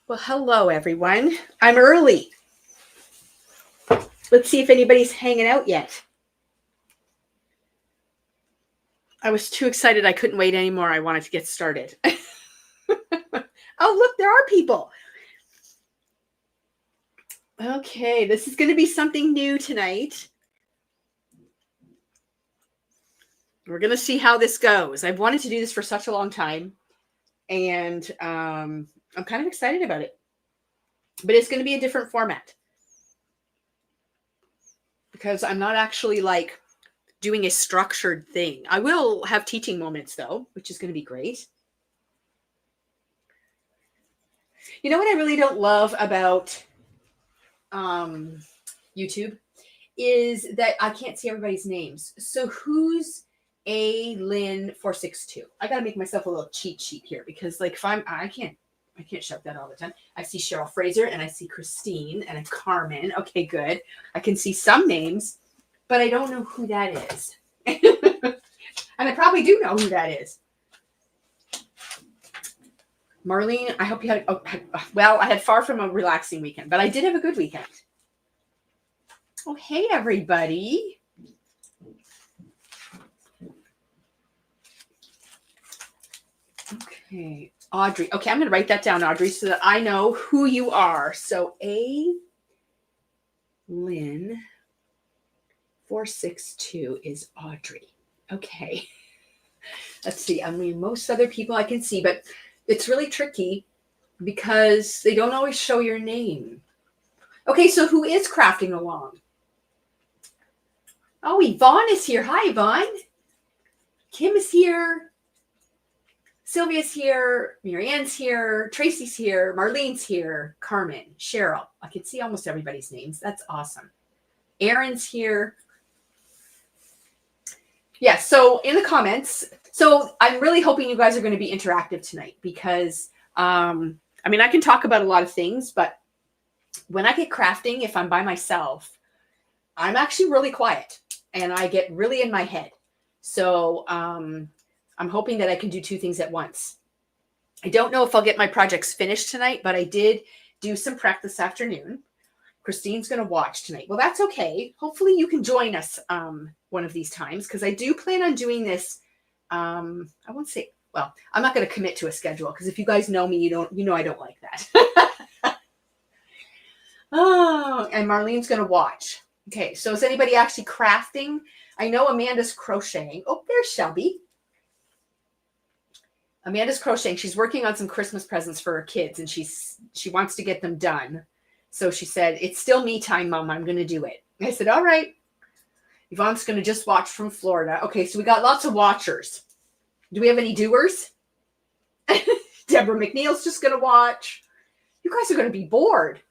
Well, hello, everyone. I'm early. Let's see if anybody's hanging out yet. I was too excited. I couldn't wait anymore. I wanted to get started. Oh, look, there are people. Okay, this is going to be something new tonight. We're going to see how this goes. I've wanted to do this for such a long time, and I'm kind of excited about it. But it's going to be a different format because I'm not actually like doing a structured thing. I will have teaching moments though, which is going to be great. You know what I really don't love about YouTube is that I can't see everybody's names. So who's A Lynn 462? I got to make myself a little cheat sheet here because like if I can't shout that all the time. I see Cheryl Fraser and I see Christine and a Carmen. Okay, good. I can see some names, but I don't know who that is. And I probably do know who that is. Marlene, I hope you had, well, I had far from a relaxing weekend, but I did have a good weekend. Oh, hey, everybody. Okay, Audrey. Okay, I'm going to write that down, Audrey, so that I know who you are. So A Lynn 462 is Audrey. Okay. Let's see. I mean, most other people I can see, but it's really tricky because they don't always show your name. Okay, so who is crafting along? Oh, Yvonne is here. Hi, Yvonne. Kim is here. Sylvia's here. Marianne's here. Tracy's here. Marlene's here. Carmen, Cheryl. I can see almost everybody's names. That's awesome. Erin's here. Yeah, so in the comments, so I'm really hoping you guys are going to be interactive tonight because, I mean, I can talk about a lot of things, but when I get crafting, if I'm by myself, I'm actually really quiet and I get really in my head. So I'm hoping that I can do two things at once. I don't know if I'll get my projects finished tonight, but I did do some prep this afternoon. Christine's going to watch tonight. Well, that's okay. Hopefully you can join us one of these times because I do plan on doing this. I won't say, well, I'm not going to commit to a schedule because if you guys know me, you know I don't like that. Oh, and Marlene's going to watch. Okay, so is anybody actually crafting? I know Amanda's crocheting. Oh, there's Shelby. Amanda's crocheting. She's working on some Christmas presents for her kids, and she wants to get them done. So she said, it's still me time, Mom. I'm going to do it. I said, all right. Yvonne's going to just watch from Florida. Okay, so we got lots of watchers. Do we have any doers? Deborah McNeil's just going to watch. You guys are going to be bored.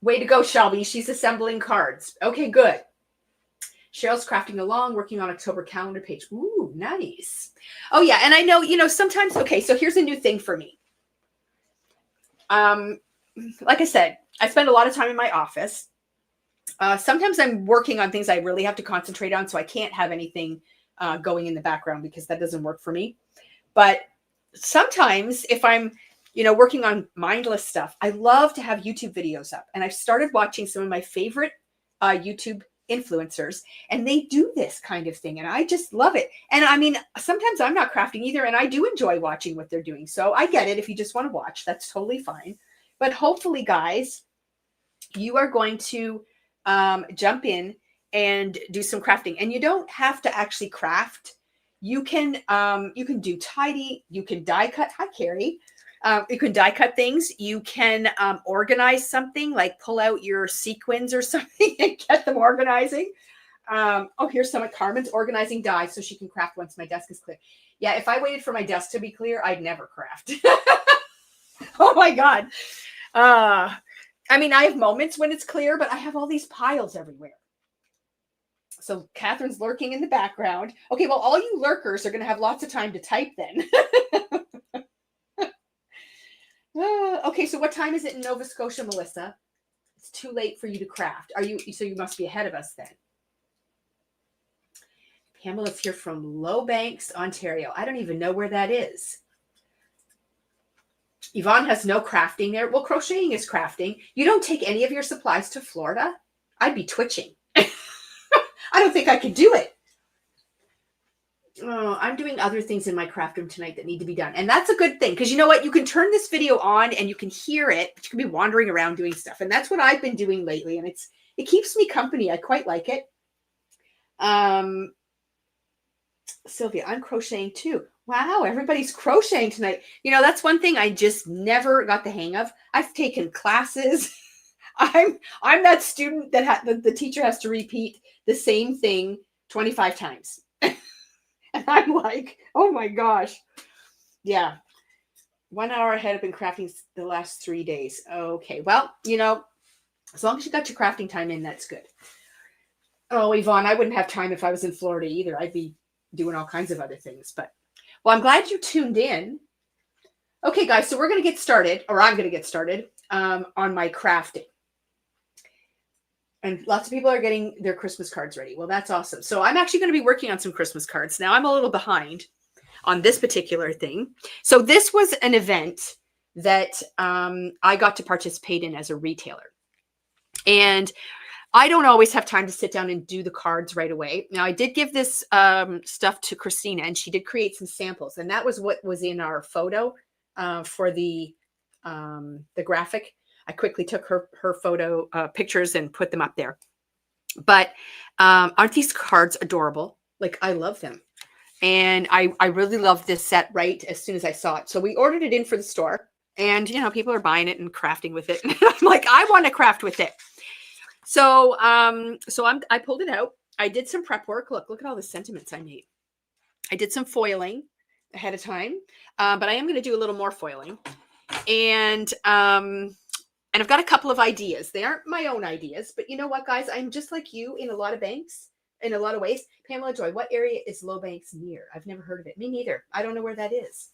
Way to go, Shelby. She's assembling cards. Okay, good. Cheryl's crafting along, working on October calendar page. Ooh, nice. Oh, yeah, and I know, sometimes, okay, so here's a new thing for me. Like I said, I spend a lot of time in my office. Sometimes I'm working on things I really have to concentrate on, so I can't have anything going in the background because that doesn't work for me. But sometimes if I'm, working on mindless stuff, I love to have YouTube videos up. And I've started watching some of my favorite YouTube influencers, and they do this kind of thing. And I just love it. And I mean, sometimes I'm not crafting either, and I do enjoy watching what they're doing. So I get it. If you just want to watch, that's totally fine. But hopefully, guys, you are going to jump in and do some crafting. And you don't have to actually craft. You can do tidy. You can die cut. Hi, Carrie. You can die cut things. You can organize something, like pull out your sequins or something and get them organizing. Oh, here's some of Carmen's organizing die so she can craft once my desk is clear. Yeah, if I waited for my desk to be clear, I'd never craft. Oh my God. I mean, I have moments when it's clear, but I have all these piles everywhere. So Catherine's lurking in the background. Okay, well, all you lurkers are going to have lots of time to type then. Okay, so what time is it in Nova Scotia, Melissa? It's too late for you to craft. So you must be ahead of us then. Pamela's here from Low Banks, Ontario. I don't even know where that is. Yvonne has no crafting there. Well, crocheting is crafting. You don't take any of your supplies to Florida? I'd be twitching. I don't think I could do it. Oh, I'm doing other things in my craft room tonight that need to be done. And that's a good thing. Because you know what? You can turn this video on and you can hear it, but you can be wandering around doing stuff. And that's what I've been doing lately. And it keeps me company. I quite like it. Sylvia, I'm crocheting too. Wow, everybody's crocheting tonight. You know, that's one thing I just never got the hang of. I've taken classes. I'm that student that the teacher has to repeat the same thing 25 times. And I'm like, oh my gosh. Yeah. 1 hour ahead. I've been crafting the last 3 days. Okay. Well, you know, as long as you got your crafting time in, that's good. Oh, Yvonne, I wouldn't have time if I was in Florida either. I'd be doing all kinds of other things. But, well, I'm glad you tuned in. Okay, guys, so we're going to get started, or I'm going to get started on my crafting. And lots of people are getting their Christmas cards ready. Well, that's awesome. So I'm actually going to be working on some Christmas cards. Now I'm a little behind on this particular thing. So this was an event that I got to participate in as a retailer. And I don't always have time to sit down and do the cards right away. Now I did give this stuff to Christina and she did create some samples. And that was what was in our photo for the graphic. I quickly took her photo pictures and put them up there. But aren't these cards adorable? Like, I love them. And I really love this set right as soon as I saw it. So we ordered it in for the store. And, you know, people are buying it and crafting with it. And I'm like, I want to craft with it. So I pulled it out. I did some prep work. Look at all the sentiments I made. I did some foiling ahead of time. But I am going to do a little more foiling. And I've got a couple of ideas. They aren't my own ideas, but you know what, guys? I'm just like you in a lot of banks, in a lot of ways. Pamela Joy, what area is Low Banks near? I've never heard of it. Me neither. I don't know where that is.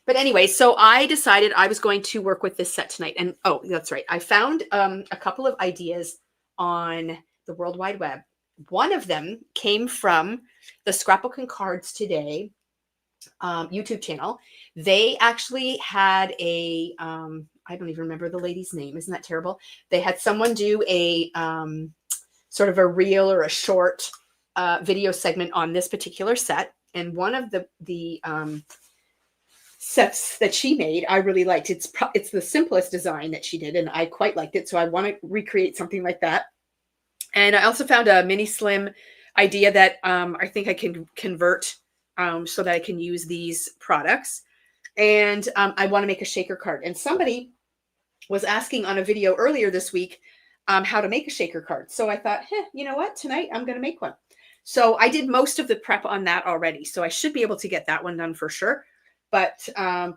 But anyway, so I decided I was going to work with this set tonight. And oh, that's right. I found a couple of ideas on the World Wide Web. One of them came from the Scrapbook and Cards Today YouTube channel. They actually had a I don't even remember the lady's name. Isn't that terrible? They had someone do a sort of a reel or a short video segment on this particular set. And one of the sets that she made, I really liked. It's the simplest design that she did, and I quite liked it. So I want to recreate something like that. And I also found a mini slim idea that I think I can convert so that I can use these products. And I want to make a shaker card. And somebody was asking on a video earlier this week how to make a shaker card. So I thought, you know what? Tonight I'm going to make one. So I did most of the prep on that already. So I should be able to get that one done for sure. But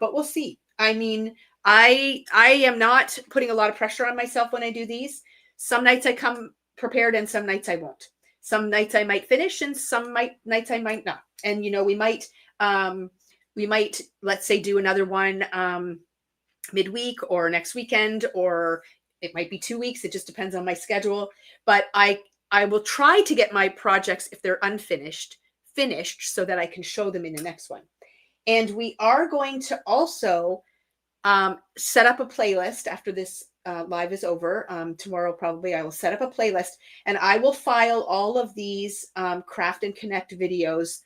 we'll see. I mean, I am not putting a lot of pressure on myself when I do these. Some nights I come prepared and some nights I won't. Some nights I might finish and some nights I might not. And, you know, we might, let's say, do another one midweek or next weekend, or it might be 2 weeks. It just depends on my schedule. But I will try to get my projects, if they're unfinished, finished so that I can show them in the next one. And we are going to also set up a playlist after this live is over. Tomorrow, probably, I will set up a playlist and I will file all of these Craft and Connect videos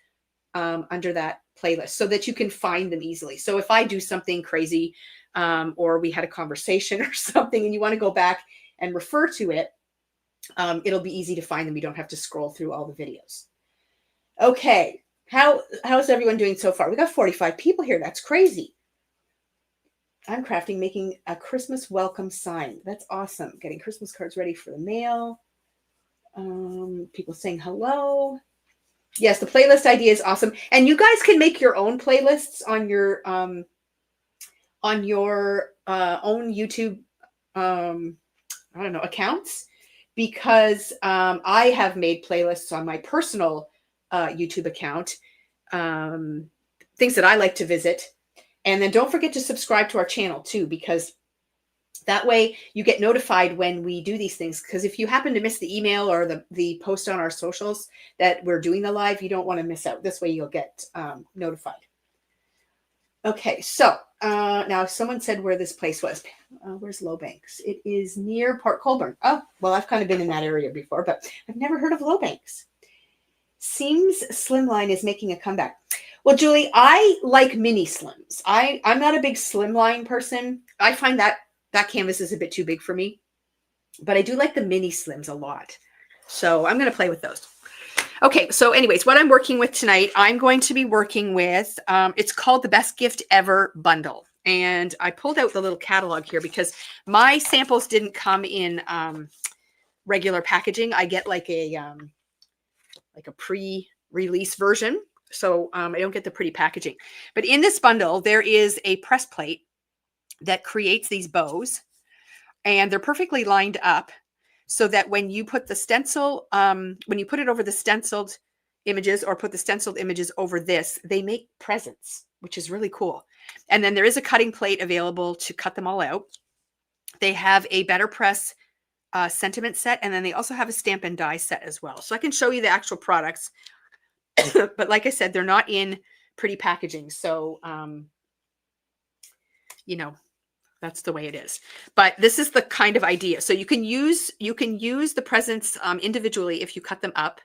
under that playlist so that you can find them easily. So if I do something crazy or we had a conversation or something and you want to go back and refer to it, it'll be easy to find them. You don't have to scroll through all the videos. Okay. How's everyone doing so far? We got 45 people here. That's crazy. I'm crafting, making a Christmas welcome sign. That's awesome. Getting Christmas cards ready for the mail. People saying hello. Yes, the playlist idea is awesome. And you guys can make your own playlists on your own YouTube, I don't know, accounts, because I have made playlists on my personal YouTube account, things that I like to visit. And then don't forget to subscribe to our channel too, because that way you get notified when we do these things. Because if you happen to miss the email or the post on our socials that we're doing the live, you don't want to miss out. This way you'll get notified. Okay, so now someone said where this place was. Where's Lowbanks? It is near Port Colborne. Oh, well, I've kind of been in that area before, but I've never heard of Lowbanks. Seems Slimline is making a comeback. Well, Julie, I like mini slims. I'm not a big slimline person. I find that canvas is a bit too big for me, but I do like the mini slims a lot. So I'm going to play with those. Okay, so anyways, what I'm working with tonight, I'm going to be working with, it's called the Best Gift Ever Bundle. And I pulled out the little catalog here because my samples didn't come in regular packaging. I get like a pre-release version. So I don't get the pretty packaging. But in this bundle, there is a press plate that creates these bows. And they're perfectly lined up so that when you put the stencil, when you put it over the stenciled images or put the stenciled images over this, they make presents, which is really cool. And then there is a cutting plate available to cut them all out. They have a Better Press sentiment set, and then they also have a stamp and die set as well. So I can show you the actual products, but like I said, they're not in pretty packaging. So, you know, that's the way it is. But this is the kind of idea. So you can use the presents individually if you cut them up.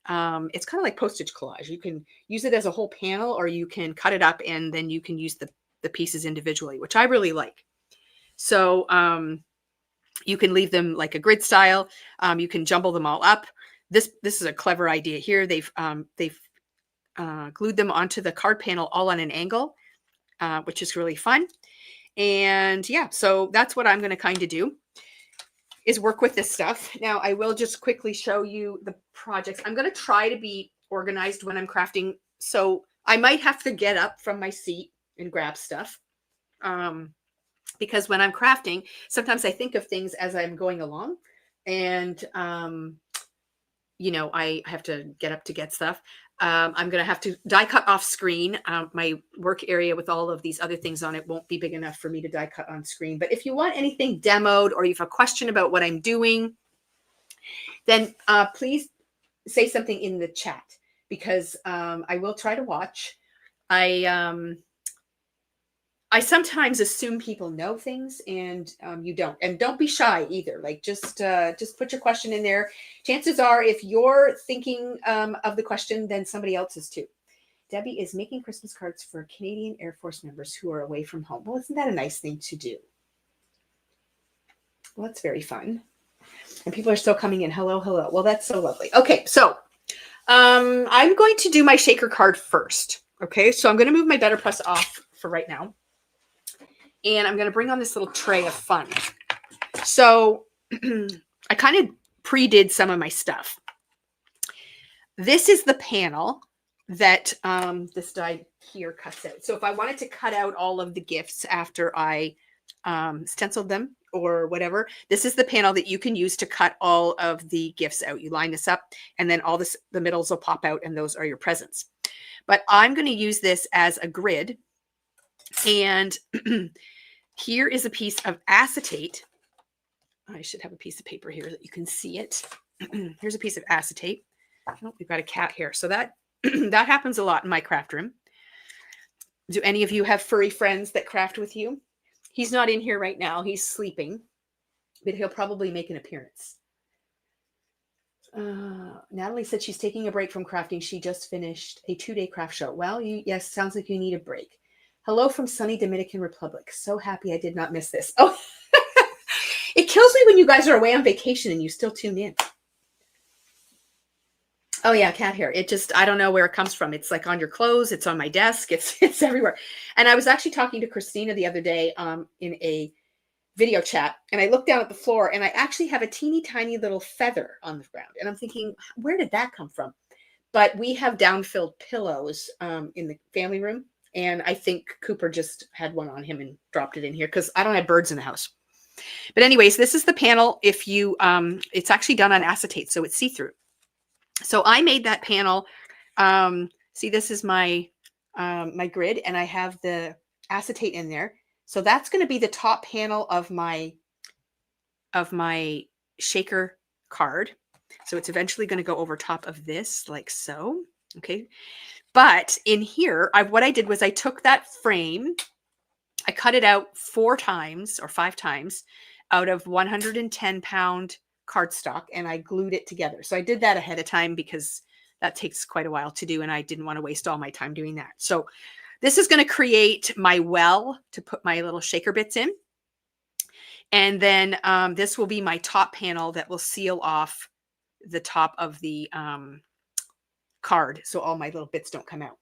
It's kind of like postage collage. You can use it as a whole panel, or you can cut it up and then you can use the pieces individually, which I really like. So you can leave them like a grid style. You can jumble them all up. This is a clever idea here. They've glued them onto the card panel all on an angle, which is really fun. And yeah, so that's what I'm going to kind of do, is work with this stuff. Now, I will just quickly show you the projects. I'm going to try to be organized when I'm crafting. So I might have to get up from my seat and grab stuff. Because when I'm crafting, sometimes I think of things as I'm going along, and, you know, I have to get up to get stuff. I'm going to have to die cut off screen. My work area with all of these other things on it won't be big enough for me to die cut on screen. But if you want anything demoed, or you have a question about what I'm doing, then please say something in the chat, because I will try to watch. I sometimes assume people know things, and you don't. And don't be shy either. Like, just put your question in there. Chances are, if you're thinking of the question, then somebody else is too. Debbie is making Christmas cards for Canadian Air Force members who are away from home. Well, isn't that a nice thing to do? Well, that's very fun. And people are still coming in. Hello, hello. Well, that's so lovely. Okay, so I'm going to do my shaker card first. Okay, so I'm going to move my Better Press off for right now. And I'm going to bring on this little tray of fun. So I kind of pre-did some of my stuff. This is the panel that this die here cuts out. So if I wanted to cut out all of the gifts after I stenciled them or whatever, this is the panel that you can use to cut all of the gifts out. You line this up, and then all this, the middles will pop out, and those are your presents. But I'm going to use this as a grid. And here is a piece of acetate. I should have a piece of paper here that you can see it. Here's a piece of acetate. Oh, we've got a cat here. So that that happens a lot in my craft room. Do any of you have furry friends that craft with you? He's not in here right now. He's sleeping, but he'll probably make an appearance. Natalie said she's taking a break from crafting. She just finished a 2-day craft show. Well, yes, sounds like you need a break. Hello from sunny Dominican Republic. So happy I did not miss this. Oh, it kills me when you guys are away on vacation and you still tune in. Oh yeah, cat hair. It just, I don't know where it comes from. It's like on your clothes. It's on my desk. It's everywhere. And I was actually talking to Christina the other day in a video chat, and I looked down at the floor, and I actually have a teeny tiny little feather on the ground. And I'm thinking, where did that come from? But we have down-filled pillows in the family room. And I think Cooper just had one on him and dropped it in here because I don't have birds in the house. But anyways, this is the panel. If you, it's actually done on acetate, so it's see-through. So I made that panel. See, this is my my grid, and I have the acetate in there. So that's going to be the top panel of my shaker card. So it's eventually going to go over top of this, like so. Okay. But in here, what I did was I took that frame, I cut it out 4 times or 5 times out of 110-pound cardstock, and I glued it together. So I did that ahead of time because that takes quite a while to do, and I didn't want to waste all my time doing that. So this is going to create my well to put my little shaker bits in. And then this will be my top panel that will seal off the top of the card so all my little bits don't come out.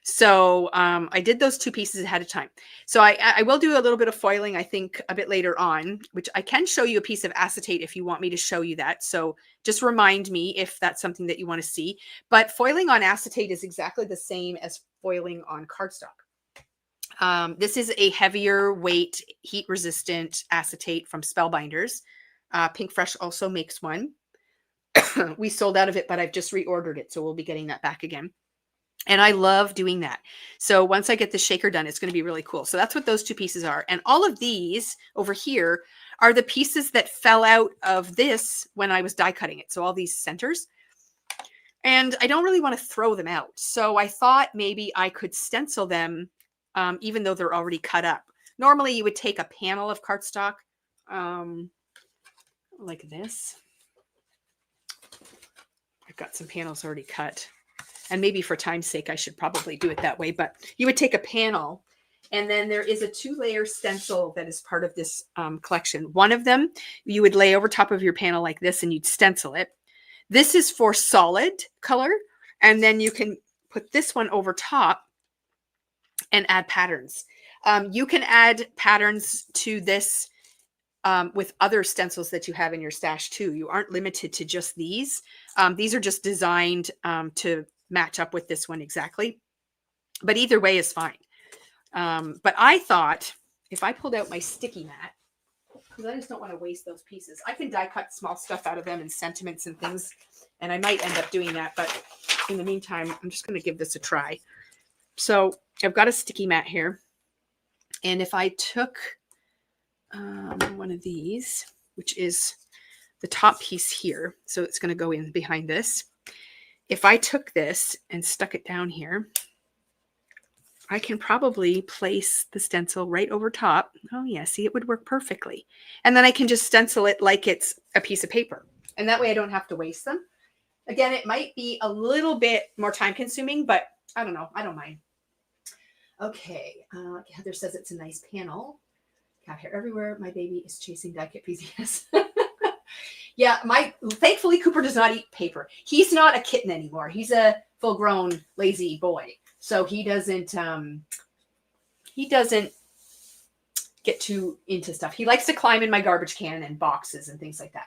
So I did those 2 pieces ahead of time. So I will do a little bit of foiling, I think, a bit later on, which I can show you a piece of acetate if you want me to show you that. So just remind me if that's something that you want to see. But foiling on acetate is exactly the same as foiling on cardstock. This is a heavier weight, heat resistant acetate from Spellbinders. Pink Fresh also makes one. We sold out of it, but I've just reordered it. So we'll be getting that back again. And I love doing that. So once I get the shaker done, it's going to be really cool. So that's what those 2 pieces are. And all of these over here are the pieces that fell out of this when I was die cutting it. So all these centers. And I don't really want to throw them out. So I thought maybe I could stencil them even though they're already cut up. Normally you would take a panel of cardstock like this. I've got some panels already cut. And maybe for time's sake, I should probably do it that way. But you would take a panel, and then there is a 2-layer stencil that is part of this collection. One of them you would lay over top of your panel like this, and you'd stencil it. This is for solid color. And then you can put this one over top and add patterns. You can add patterns to this with other stencils that you have in your stash too. You aren't limited to just these. These are just designed to match up with this one exactly. But either way is fine. But I thought if I pulled out my sticky mat, because I just don't want to waste those pieces. I can die cut small stuff out of them and sentiments and things, and I might end up doing that. But in the meantime, I'm just going to give this a try. So I've got a sticky mat here. And if I took one of these, which is the top piece here, so it's going to go in behind this. If I took this and stuck it down here, I can probably place the stencil right over top. Oh yeah, see, it would work perfectly. And then I can just stencil it like it's a piece of paper. And that way I don't have to waste them. Again, it might be a little bit more time consuming, but I don't know. I don't mind. Okay, Heather says it's a nice panel. Cat hair everywhere. My baby is chasing die cut PCS. Yeah, thankfully Cooper does not eat paper. He's not a kitten anymore. He's a full-grown lazy boy. So he doesn't get too into stuff. He likes to climb in my garbage can and boxes and things like that.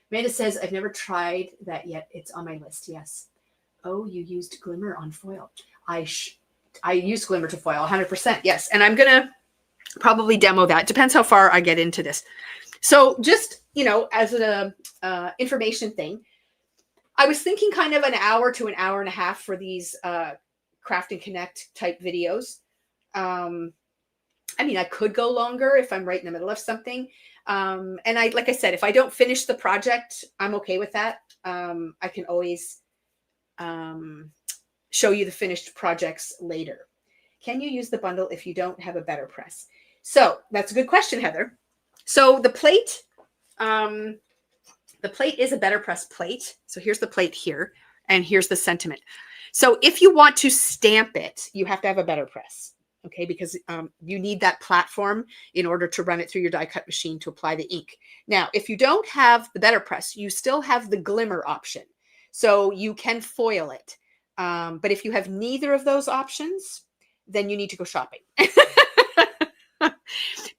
Amanda says, I've never tried that yet. It's on my list. Yes. Oh, you used glimmer on foil. I use glimmer to foil 100%. Yes. And I'm going to probably demo that. Depends how far I get into this. So just, as an information thing, I was thinking kind of an hour to an hour and a half for these Craft and Connect type videos. I mean, I could go longer if I'm right in the middle of something. And like I said, if I don't finish the project, I'm okay with that. I can always show you the finished projects later. Can you use the bundle if you don't have a better press? So that's a good question, Heather. So the plate is a better press plate. So here's the plate here, and here's the sentiment. So if you want to stamp it, you have to have a better press. Okay, because you need that platform in order to run it through your die cut machine to apply the ink. Now, if you don't have the better press, you still have the glimmer option. So you can foil it. But if you have neither of those options, then you need to go shopping.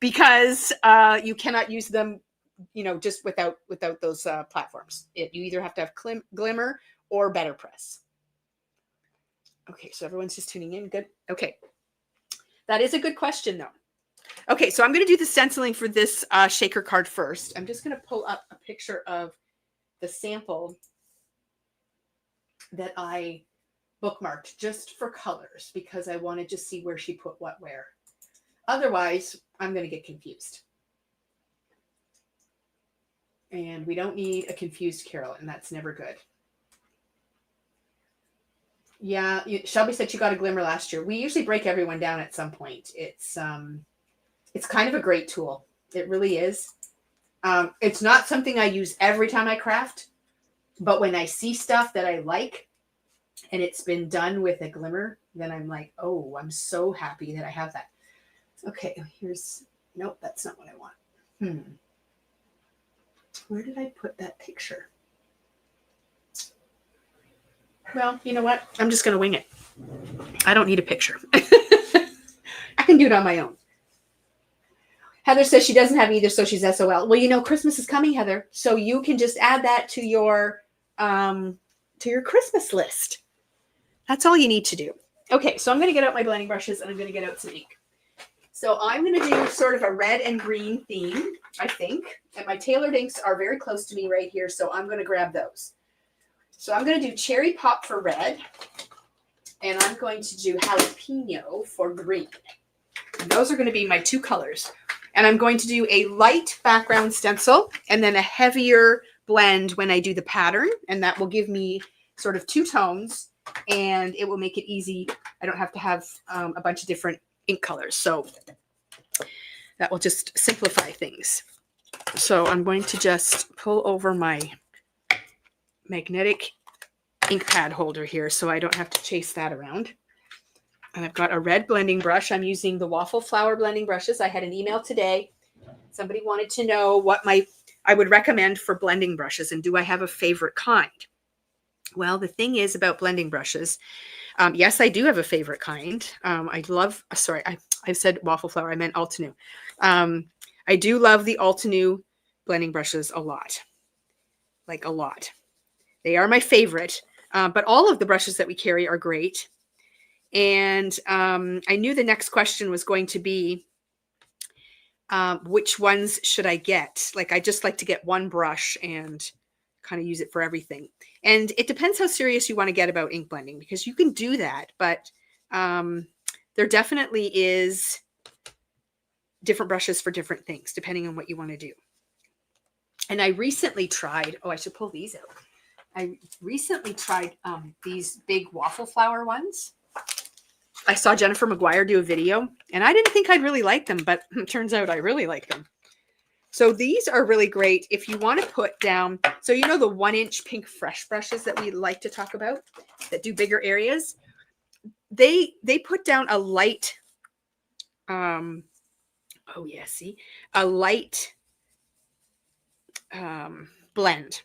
Because you cannot use them, just without those platforms. You either have to have glimmer or better press. Okay, so everyone's just tuning in. Good. Okay. That is a good question, though. Okay, so I'm going to do the stenciling for this shaker card first. I'm just going to pull up a picture of the sample that I bookmarked just for colors because I wanted to see where she put what where. Otherwise, I'm going to get confused. And we don't need a confused Carolyn. That's never good. Yeah, Shelby said she got a glimmer last year. We usually break everyone down at some point. It's kind of a great tool. It really is. It's not something I use every time I craft, but when I see stuff that I like and it's been done with a glimmer, then I'm like, oh, I'm so happy that I have that. Okay, nope, that's not what I want. Where did I put that picture? Well, you know what? I'm just going to wing it. I don't need a picture. I can do it on my own. Heather says she doesn't have either, so she's SOL. Well, Christmas is coming, Heather, so you can just add that to your Christmas list. That's all you need to do. Okay, so I'm going to get out my blending brushes and I'm going to get out some ink. So I'm going to do sort of a red and green theme, I think. And my tailored inks are very close to me right here, so I'm going to grab those. So I'm going to do Cherry Pop for red, and I'm going to do Jalapeno for green. And those are going to be my two colors. And I'm going to do a light background stencil and then a heavier blend when I do the pattern, and that will give me sort of two tones, and it will make it easy. I don't have to have a bunch of different ink colors, so that will just simplify things. So I'm going to just pull over my magnetic ink pad holder here so I don't have to chase that around. And I've got a red blending brush. I'm using the Waffle Flower blending brushes. I had an email today. Somebody wanted to know what I would recommend for blending brushes, and do I have a favorite kind? Well, the thing is about blending brushes, yes, I do have a favorite kind. I said Waffle Flower. I meant Altenew. I do love the Altenew blending brushes a lot, like a lot. They are my favorite, but all of the brushes that we carry are great. And I knew the next question was going to be, which ones should I get? Like, I just like to get one brush and kind of use it for everything. And it depends how serious you want to get about ink blending, because you can do that, but there definitely is different brushes for different things, depending on what you want to do. And I recently tried, I should pull these out. I recently tried these big Waffle Flower ones. I saw Jennifer McGuire do a video, and I didn't think I'd really like them, but it turns out I really like them. So these are really great if you want to put down, so the 1-inch pink fresh brushes that we like to talk about that do bigger areas. They put down a light, a light blend.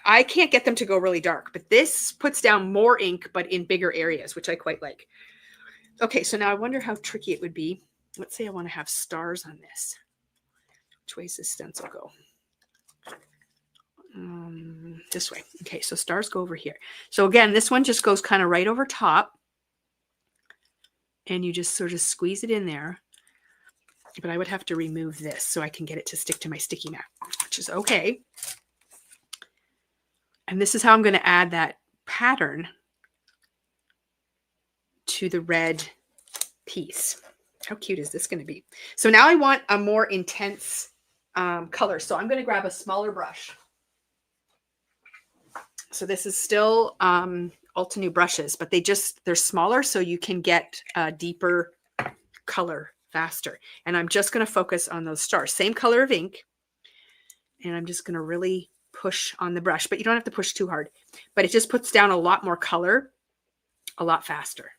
I can't get them to go really dark, but this puts down more ink, but in bigger areas, which I quite like. Okay, so now I wonder how tricky it would be. Let's say I want to have stars on this. Which way does this stencil go? This way. Okay, so stars go over here. So again, this one just goes kind of right over top. And you just sort of squeeze it in there. But I would have to remove this so I can get it to stick to my sticky mat, which is okay. And this is how I'm going to add that pattern to the red piece. How cute is this going to be? So now I want a more intense color. So I'm going to grab a smaller brush. So this is still Altenew brushes, but they're smaller, so you can get a deeper color faster. And I'm just going to focus on those stars. Same color of ink. And I'm just going to really push on the brush, but you don't have to push too hard. But it just puts down a lot more color a lot faster.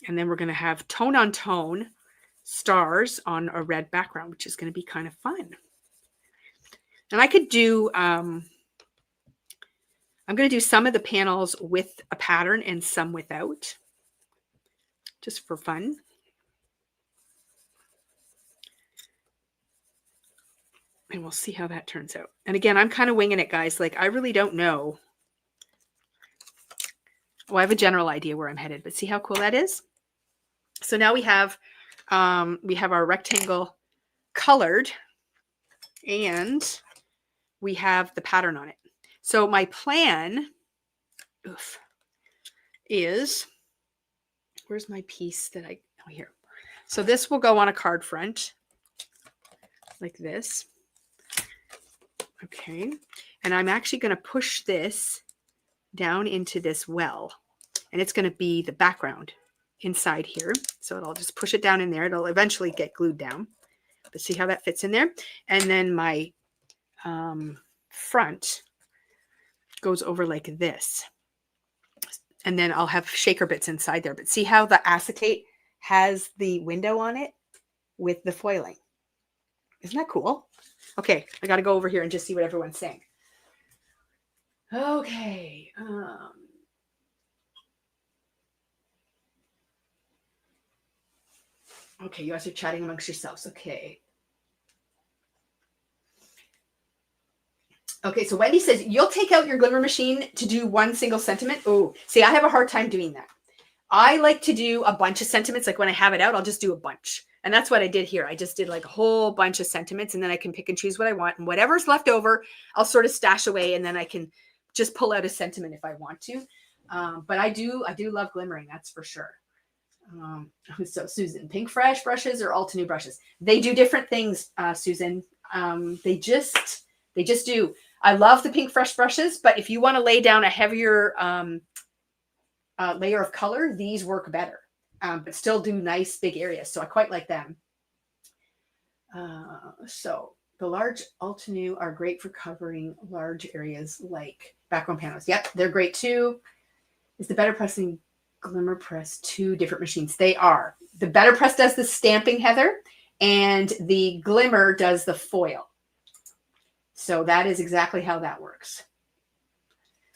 And then we're going to have tone on tone stars on a red background, which is going to be kind of fun. And I could do, I'm going to do some of the panels with a pattern and some without, just for fun. And we'll see how that turns out. And again, I'm kind of winging it, guys. Like, I really don't know. Well, I have a general idea where I'm headed, but see how cool that is? So now we have our rectangle colored, and we have the pattern on it. So my plan is, where's my piece that here. So this will go on a card front like this. Okay. And I'm actually going to push this down into this well, and it's going to be the background inside here. So I'll just push it down in there. It'll eventually get glued down, but see how that fits in there. And then my front goes over like this. And then I'll have shaker bits inside there. But see how the acetate has the window on it with the foiling? Isn't that cool? Okay, I got to go over here and just see what everyone's saying. Okay. Okay, you guys are chatting amongst yourselves. Okay. Okay, so Wendy says, you'll take out your glimmer machine to do one single sentiment. Oh, see, I have a hard time doing that. I like to do a bunch of sentiments. Like when I have it out, I'll just do a bunch. And that's what I did here. I just did like a whole bunch of sentiments, and then I can pick and choose what I want. And whatever's left over, I'll sort of stash away, and then I can just pull out a sentiment if I want to. But I do love glimmering, that's for sure. So Susan, Pink Fresh brushes or Altenew brushes? They do different things, Susan. They just do. I love the Pink Fresh brushes, but if you want to lay down a heavier layer of color, these work better, but still do nice big areas. So I quite like them. So the large Altenew are great for covering large areas like background panels. Yep, they're great too. Is the Better Press and Glimmer Press two different machines? They are. The Better Press does the stamping, Heather, and the Glimmer does the foil. So that is exactly how that works.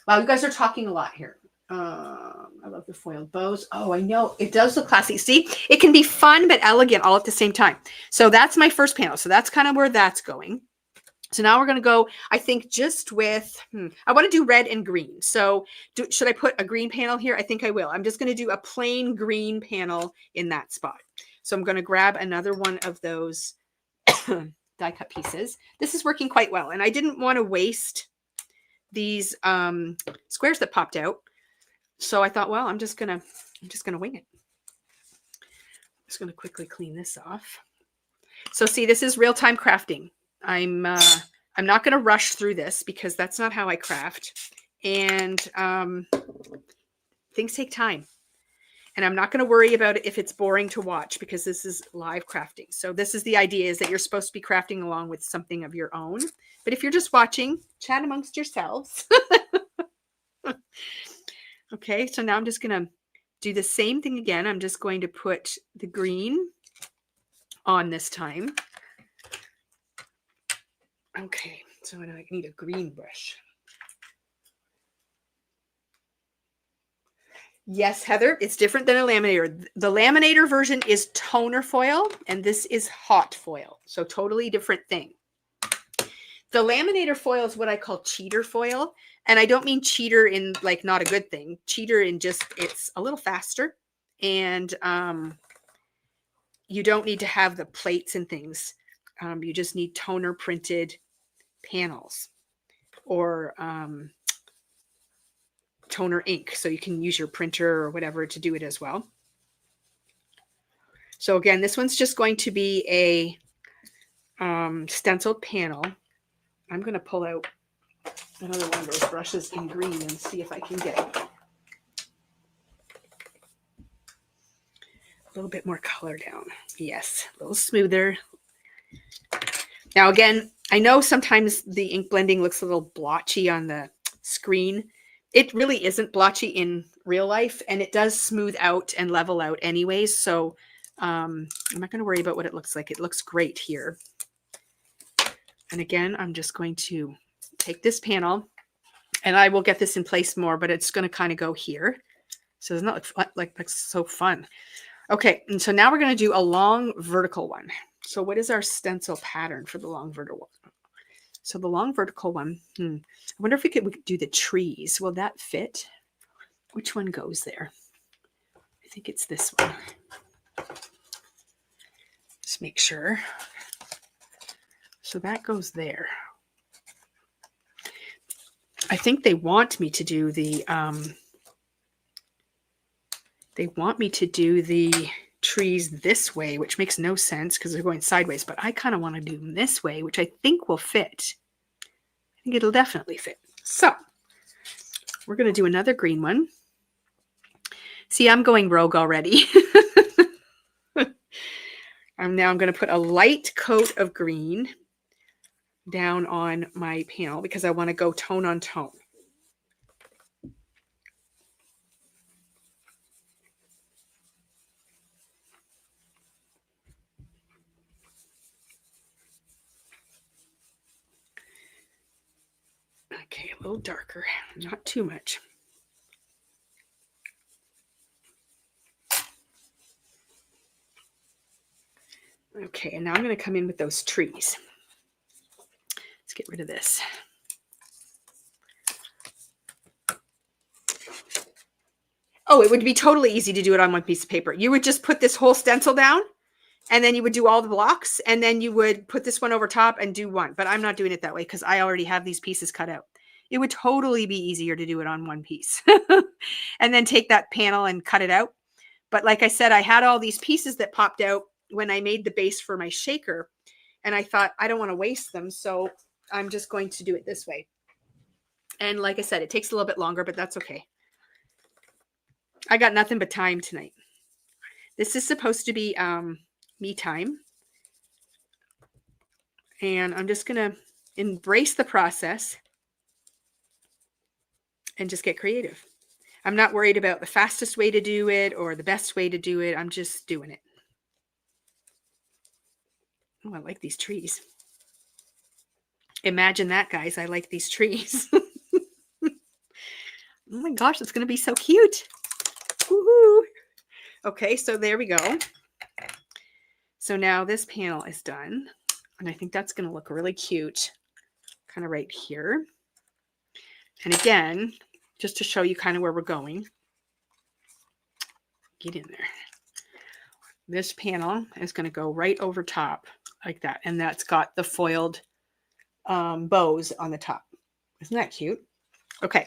Wow, you guys are talking a lot here. I love the foiled bows. Oh, I know. It does look classy. See, it can be fun but elegant all at the same time. So that's my first panel. So that's kind of where that's going. So now we're going to go, I think, just with, I want to do red and green. So should I put a green panel here? I think I will. I'm just going to do a plain green panel in that spot. So I'm going to grab another one of those die cut pieces. This is working quite well. And I didn't want to waste these squares that popped out. So I thought, well, I'm just going to wing it. I'm just going to quickly clean this off. So see, this is real-time crafting. I'm not going to rush through this because that's not how I craft. And things take time. And I'm not going to worry about it if it's boring to watch because this is live crafting. So this is the idea, is that you're supposed to be crafting along with something of your own. But if you're just watching, chat amongst yourselves. Okay, so now I'm just going to do the same thing again. I'm just going to put the green on this time. Okay, so I need a green brush. Yes, Heather, it's different than a laminator. The laminator version is toner foil, and this is hot foil. So totally different thing. The laminator foil is what I call cheater foil. And I don't mean cheater in like not a good thing. Cheater in just, it's a little faster. And you don't need to have the plates and things. You just need toner printed panels or toner ink. So you can use your printer or whatever to do it as well. So again, this one's just going to be a stenciled panel. I'm going to pull out another one of those brushes in green and see if I can get a little bit more color down. Yes, a little smoother. Now, again, I know sometimes the ink blending looks a little blotchy on the screen. It really isn't blotchy in real life, and it does smooth out and level out anyways. So I'm not going to worry about what it looks like. It looks great here. And again, I'm just going to take this panel, and I will get this in place more, but it's going to kind of go here. So it's not like so fun. Okay, and so now we're going to do a long vertical one. So what is our stencil pattern for the long vertical one? So the long vertical one, I wonder if we could do the trees. Will that fit? Which one goes there? I think it's this one. Just make sure. So that goes there. I think they want me to do the trees this way, which makes no sense because they're going sideways, but I kind of want to do them this way, which I think will fit. I think it'll definitely fit. So we're going to do another green one. See, I'm going rogue already. I'm going to put a light coat of green down on my panel because I want to go tone on tone. Okay, a little darker, not too much. Okay, and now I'm going to come in with those trees. Let's get rid of this. Oh, it would be totally easy to do it on one piece of paper. You would just put this whole stencil down, and then you would do all the blocks, and then you would put this one over top and do one. But I'm not doing it that way because I already have these pieces cut out. It would totally be easier to do it on one piece. And then take that panel and cut it out. But like I said, I had all these pieces that popped out when I made the base for my shaker. And I thought, I don't want to waste them. So I'm just going to do it this way. And like I said, it takes a little bit longer, but that's okay. I got nothing but time tonight. This is supposed to be me time. And I'm just going to embrace the process and just get creative. I'm not worried about the fastest way to do it or the best way to do it. I'm just doing it. Oh, I like these trees. Imagine that, guys. I like these trees. Oh my gosh, it's going to be so cute. Woohoo. Okay, so there we go. So now this panel is done. And I think that's going to look really cute. Kind of right here. And again, just to show you kind of where we're going. Get in there. This panel is going to go right over top like that. And that's got the foiled bows on the top. Isn't that cute? Okay.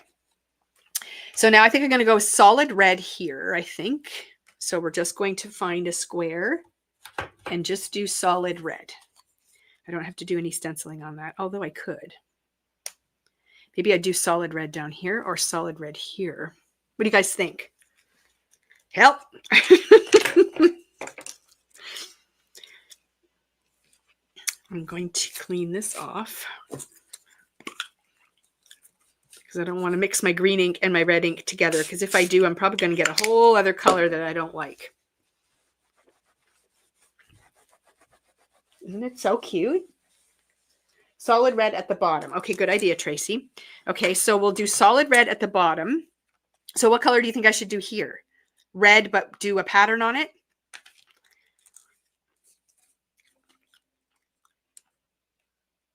So now I think I'm going to go solid red here, I think. So we're just going to find a square and just do solid red. I don't have to do any stenciling on that, although I could. Maybe I'd do solid red down here or solid red here. What do you guys think? Help! I'm going to clean this off because I don't want to mix my green ink and my red ink together, because if I do, I'm probably going to get a whole other color that I don't like. Isn't it so cute? Solid red at the bottom. Okay, good idea, Tracy. Okay, so we'll do solid red at the bottom. So what color do you think I should do here? Red, but do a pattern on it?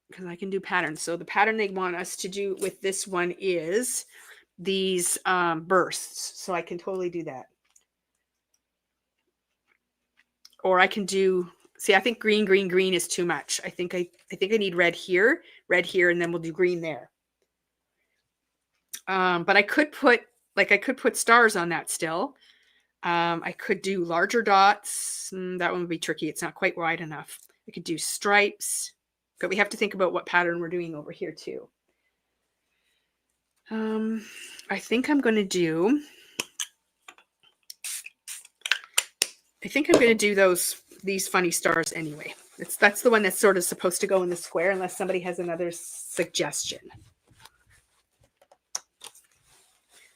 Because I can do patterns. So the pattern they want us to do with this one is these bursts. So I can totally do that. Or I can do, see, I think green, green, green is too much. I think I need red here, and then we'll do green there. But I could put stars on that still. I could do larger dots. That one would be tricky. It's not quite wide enough. I could do stripes, but we have to think about what pattern we're doing over here too. I think I'm going to do, these funny stars anyway. That's the one that's sort of supposed to go in the square, unless somebody has another suggestion.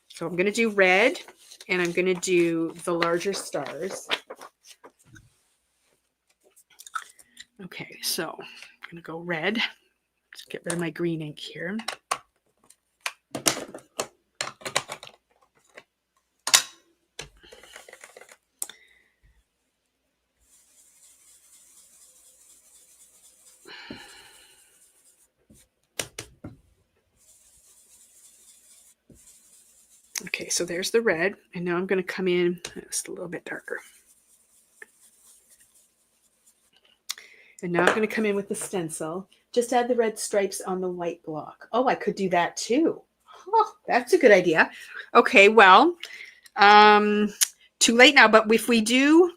So I'm going to do red, and I'm going to do the larger stars. Okay, so I'm going to go red. Let's get rid of my green ink here. Okay, so there's the red, and now I'm going to come in just a little bit darker. And now I'm going to come in with the stencil. Just add the red stripes on the white block. Oh, I could do that too. Oh, that's a good idea. Okay, well, too late now, but if we do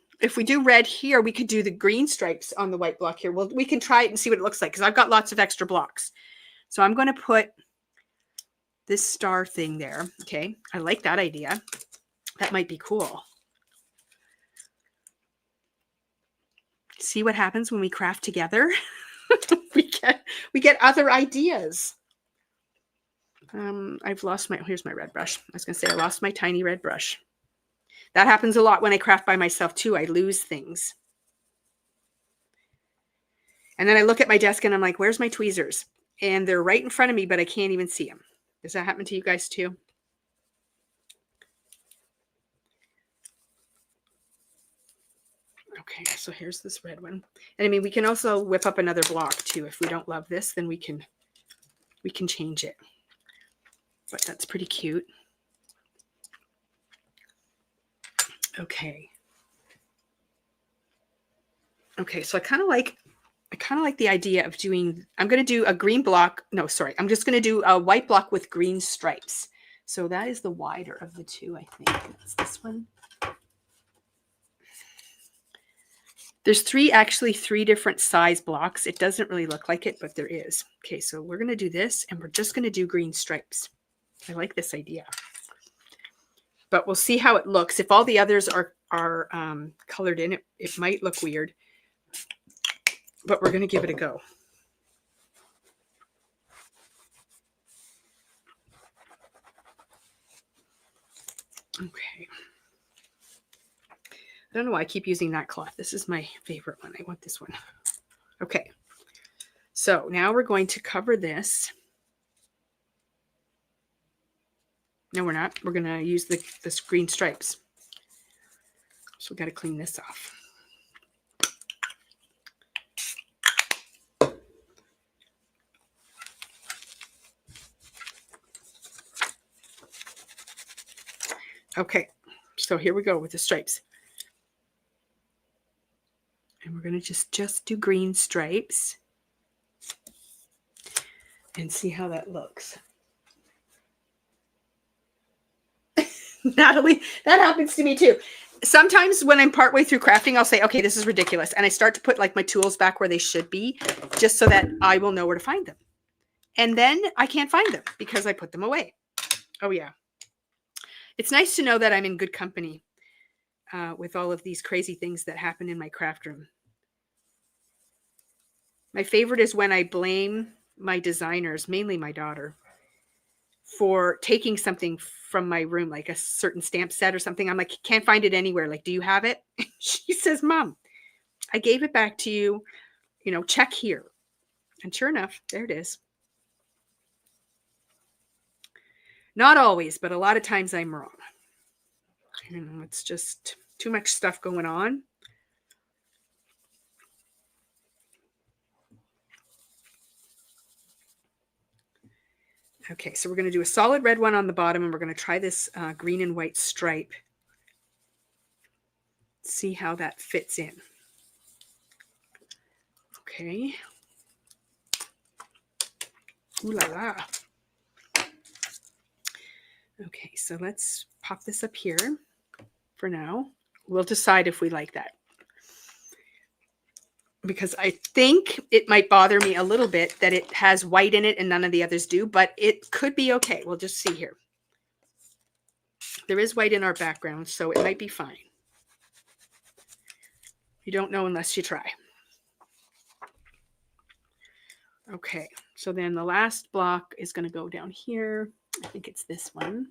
red here, we could do the green stripes on the white block here. Well, we can try it and see what it looks like, because I've got lots of extra blocks. So I'm going to put this star thing there. Okay, I like that idea. That might be cool. See what happens when we craft together? we get other ideas. I've lost my, here's my red brush. I was going to say I lost my tiny red brush. That happens a lot when I craft by myself too. I lose things. And then I look at my desk and I'm like, where's my tweezers? And they're right in front of me, but I can't even see them. Does that happen to you guys too? Okay, so here's this red one. And I mean, we can also whip up another block too. If we don't love this, then we can change it. But that's pretty cute. Okay. Okay, so I kind of like the idea of doing, I'm going to do a green block. No, sorry. I'm just going to do a white block with green stripes. So that is the wider of the two, I think. That's this one. There's actually three different size blocks. It doesn't really look like it, but there is. Okay, so we're going to do this, and we're just going to do green stripes. I like this idea. But we'll see how it looks. If all the others are colored in, it might look weird. But we're going to give it a go. Okay. I don't know why I keep using that cloth. This is my favorite one. I want this one. Okay. So now we're going to cover this. No, we're not. We're going to use the green stripes. So we got to clean this off. Okay. So here we go with the stripes. And we're going to just do green stripes and see how that looks. Natalie, that happens to me too. Sometimes when I'm partway through crafting, I'll say, okay, this is ridiculous. And I start to put like my tools back where they should be, just so that I will know where to find them. And then I can't find them because I put them away. Oh yeah. It's nice to know that I'm in good company with all of these crazy things that happen in my craft room. My favorite is when I blame my designers, mainly my daughter, for taking something from my room, like a certain stamp set or something. I'm like, can't find it anywhere. Like, do you have it? She says, Mom, I gave it back to you. You know, check here. And sure enough, there it is. Not always, but a lot of times I'm wrong. You know, it's just too much stuff going on. Okay, so we're going to do a solid red one on the bottom, and we're going to try this green and white stripe. See how that fits in. Okay. Ooh la la. Okay, so let's pop this up here for now. We'll decide if we like that. Because I think it might bother me a little bit that it has white in it and none of the others do, but it could be okay. We'll just see here. There is white in our background, so it might be fine. You don't know unless you try. Okay, so then the last block is going to go down here. I think it's this one.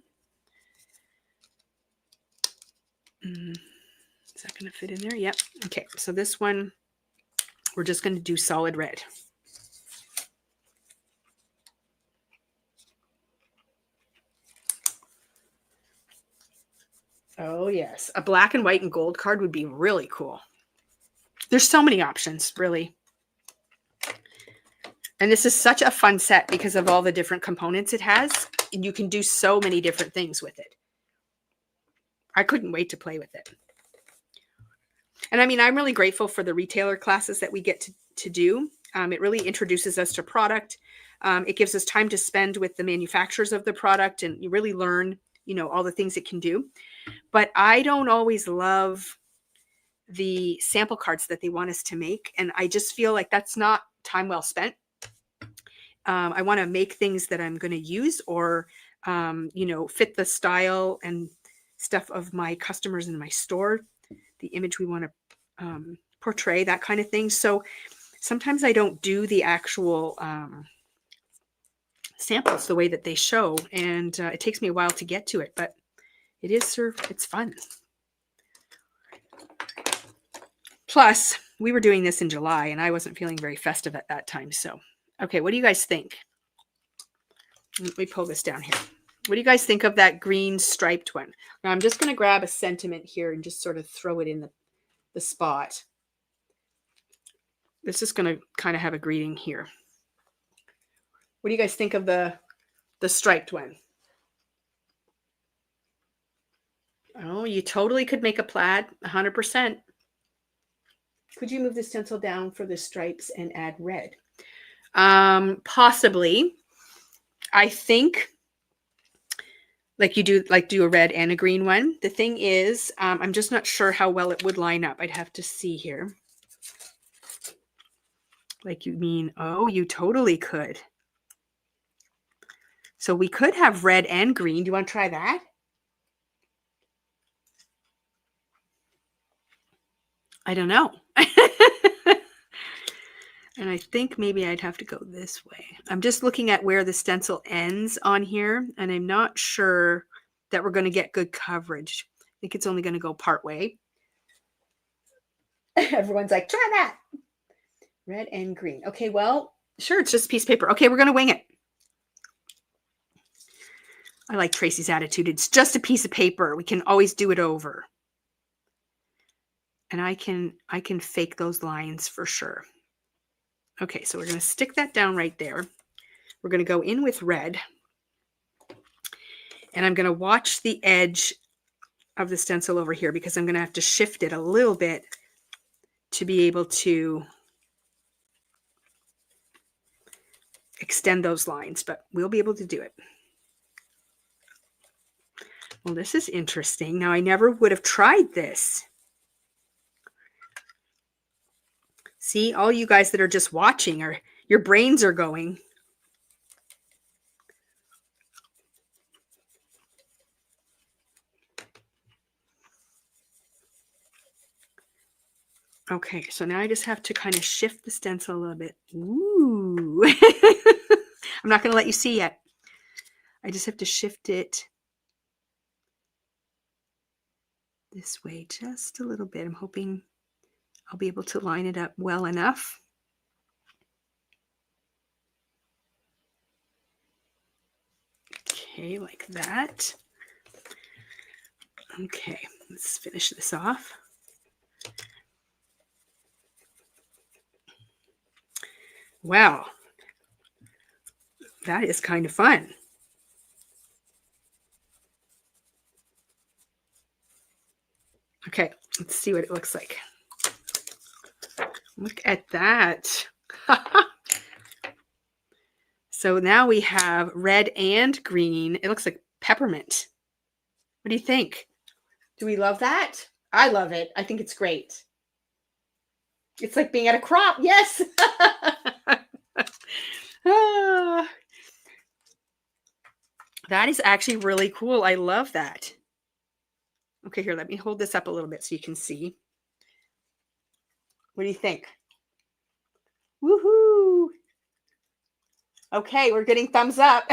Is that going to fit in there? Yep. Okay, so this one, we're just going to do solid red. Oh, yes. A black and white and gold card would be really cool. There's so many options, really. And this is such a fun set because of all the different components it has. And you can do so many different things with it. I couldn't wait to play with it. And I mean, I'm really grateful for the retailer classes that we get to do. It really introduces us to product. It gives us time to spend with the manufacturers of the product, and you really learn, you know, all the things it can do. But I don't always love the sample cards that they want us to make. And I just feel like that's not time well spent. I want to make things that I'm going to use, or fit the style and stuff of my customers in my store, the image we want to portray, that kind of thing. So sometimes I don't do the actual samples the way that they show, and it takes me a while to get to it, but it's fun. Plus, we were doing this in July, and I wasn't feeling very festive at that time. So, okay, what do you guys think? Let me pull this down here. What do you guys think of that green striped one? Now, I'm just going to grab a sentiment here and just sort of throw it in the spot. This is going to kind of have a greeting here. What do you guys think of the striped one? Oh, you totally could make a plaid, 100%. Could you move the stencil down for the stripes and add red? Possibly. I think do a red and a green one. The thing is, I'm just not sure how well it would line up. I'd have to see here. Like you mean, oh, you totally could. So we could have red and green. Do you want to try that? I don't know. And I think maybe I'd have to go this way. I'm just looking at where the stencil ends on here, and I'm not sure that we're going to get good coverage. I think it's only going to go part way. Everyone's like, try that. Red and green. Okay, well, sure, it's just a piece of paper. Okay, we're going to wing it. I like Tracy's attitude. It's just a piece of paper. We can always do it over. And I can fake those lines for sure. Okay, so we're going to stick that down right there. We're going to go in with red. And I'm going to watch the edge of the stencil over here because I'm going to have to shift it a little bit to be able to extend those lines, but we'll be able to do it. Well, this is interesting. Now, I never would have tried this. See, all you guys that are just watching, your brains are going. Okay, so now I just have to kind of shift the stencil a little bit. Ooh. I'm not going to let you see yet. I just have to shift it this way just a little bit. I'm hoping I'll be able to line it up well enough. Okay, like that. Okay, let's finish this off. Wow, that is kind of fun. Okay, let's see what it looks like. Look at that. So now we have red and green. It looks like peppermint. What do you think? Do we love that? I love it. I think it's great. It's like being at a crop. Yes. That is actually really cool. I love that. Okay, here, let me hold this up a little bit so you can see. What do you think? Woohoo! Okay, we're getting thumbs up.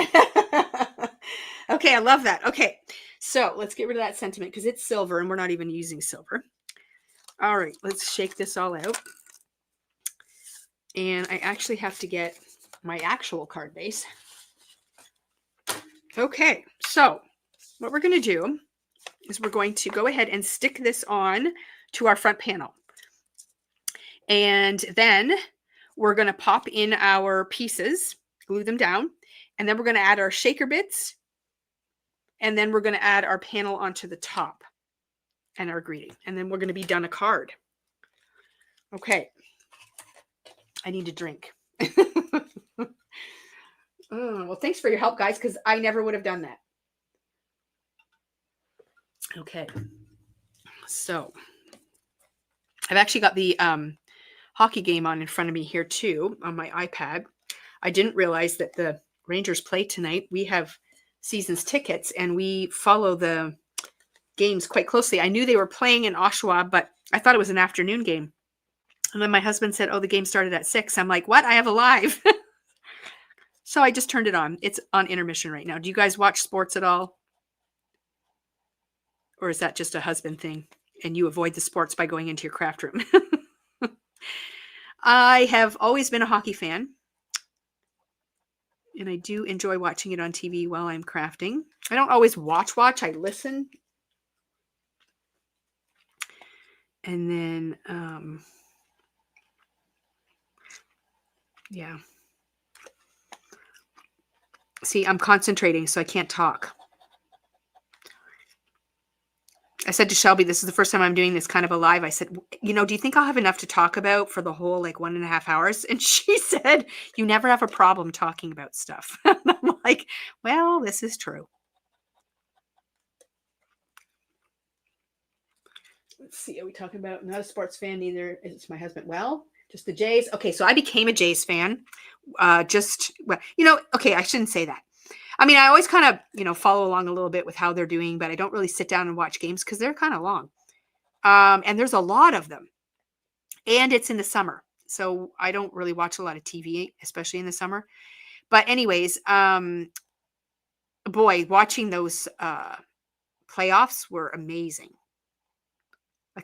Okay, I love that. Okay, so let's get rid of that sentiment because it's silver and we're not even using silver. All right, let's shake this all out. And I actually have to get my actual card base. Okay, so what we're going to do is we're going to go ahead and stick this on to our front panel. And then we're going to pop in our pieces, glue them down, and then we're going to add our shaker bits, and then we're going to add our panel onto the top and our greeting, and then we're going to be done a card. Okay. I need a drink. Well, thanks for your help, guys, because I never would have done that. Okay. So I've actually got the hockey game on in front of me here too on my iPad. I didn't realize that the Rangers play tonight. We have season's tickets, and we follow the games quite closely. I knew they were playing in Oshawa, but I thought it was an afternoon game. And then my husband said, "Oh, the game started at 6." I'm like, "What? I have a live." So I just turned it on. It's on intermission right now. Do you guys watch sports at all? Or is that just a husband thing and you avoid the sports by going into your craft room? I have always been a hockey fan, and I do enjoy watching it on TV while I'm crafting. I don't always watch, I listen. And then, yeah. See, I'm concentrating, so I can't talk. I said to Shelby, this is the first time I'm doing this kind of a live. I said, do you think I'll have enough to talk about for the whole 1.5 hours? And she said, you never have a problem talking about stuff. I'm like, well, this is true. Let's see. Are we talking about not a sports fan either? It's my husband. Well, just the Jays. Okay. So I became a Jays fan. Okay. I shouldn't say that. I mean, I always kind of, follow along a little bit with how they're doing, but I don't really sit down and watch games because they're kind of long. And there's a lot of them. And it's in the summer. So I don't really watch a lot of TV, especially in the summer. But anyways, boy, watching those playoffs were amazing.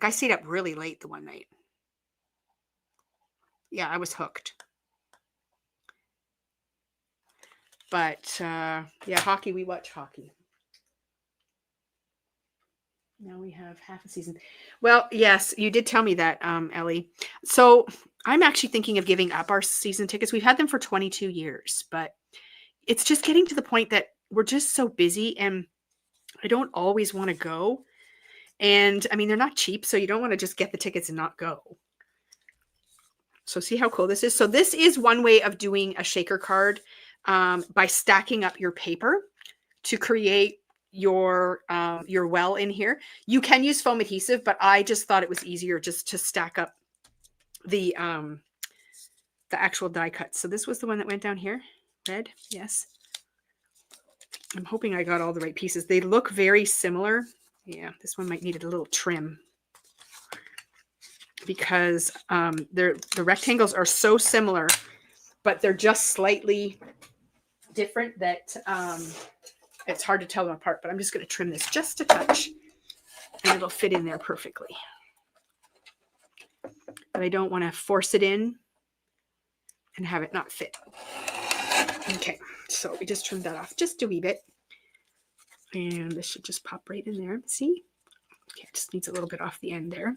I stayed up really late the one night. Yeah, I was hooked. But yeah, hockey, we watch hockey. Now we have half a season. Well, yes, you did tell me that, Ellie. So I'm actually thinking of giving up our season tickets. We've had them for 22 years, but it's just getting to the point that we're just so busy and I don't always want to go. And I mean, they're not cheap, so you don't want to just get the tickets and not go. So see how cool this is? So this is one way of doing a shaker card. By stacking up your paper to create your well in here. You can use foam adhesive, but I just thought it was easier just to stack up the actual die cut. So this was the one that went down here. Red, yes. I'm hoping I got all the right pieces. They look very similar. Yeah, this one might need a little trim because the rectangles are so similar, but they're just slightly different that it's hard to tell them apart, but I'm just going to trim this just a touch and it'll fit in there perfectly. But I don't want to force it in and have it not fit. Okay, so we just trimmed that off just a wee bit. And this should just pop right in there. See? Okay, it just needs a little bit off the end there.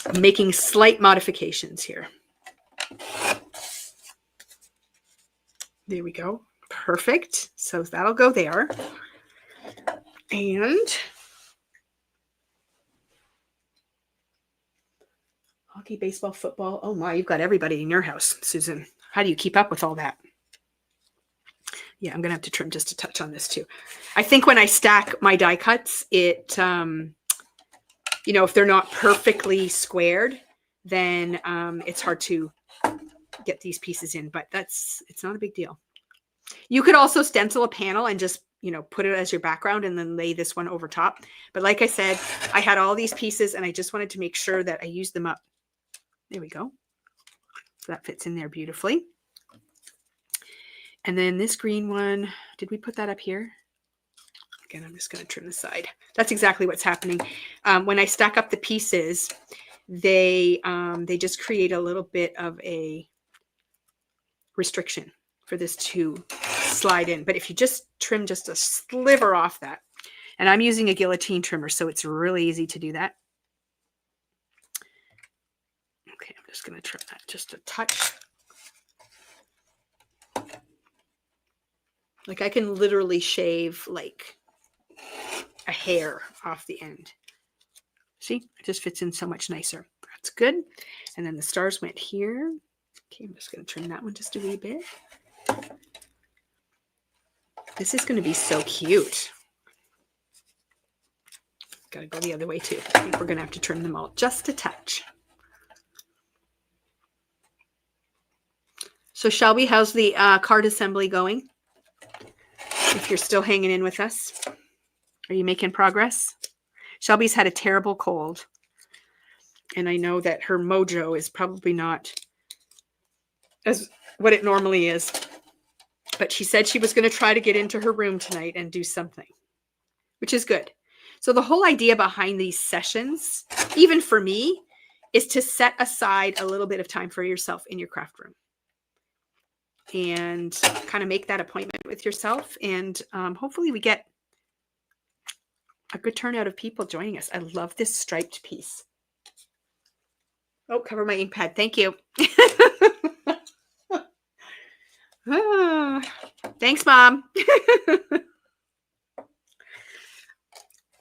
I'm making slight modifications here. There we go. Perfect. So that'll go there. And hockey, baseball, football. Oh my, you've got everybody in your house, Susan. How do you keep up with all that? Yeah, I'm going to have to trim just a touch on this too. I think when I stack my die cuts, it, if they're not perfectly squared, then it's hard to get these pieces in, but it's not a big deal. You could also stencil a panel and just, put it as your background and then lay this one over top. But like I said, I had all these pieces and I just wanted to make sure that I used them up. There we go. So that fits in there beautifully. And then this green one, did we put that up here? Again, I'm just going to trim the side. That's exactly what's happening. When I stack up the pieces, they just create a little bit of a restriction for this to slide in. But if you just trim just a sliver off that, and I'm using a guillotine trimmer, so it's really easy to do that. Okay, I'm just going to trim that just a touch. I can literally shave a hair off the end. See, it just fits in so much nicer. That's good. And then the stars went here. Okay, I'm just going to trim that one just a wee bit. This is going to be so cute. Got to go the other way too. I think we're going to have to trim them all just a touch. So Shelby, how's the card assembly going? if you're still hanging in with us. Are you making progress? Shelby's had a terrible cold. And I know that her mojo is probably not as what it normally is. But she said she was going to try to get into her room tonight and do something, which is good. So the whole idea behind these sessions, even for me, is to set aside a little bit of time for yourself in your craft room and kind of make that appointment with yourself. And hopefully we get a good turnout of people joining us. I love this striped piece. Oh, cover my ink pad. Thank you. Thanks, Mom.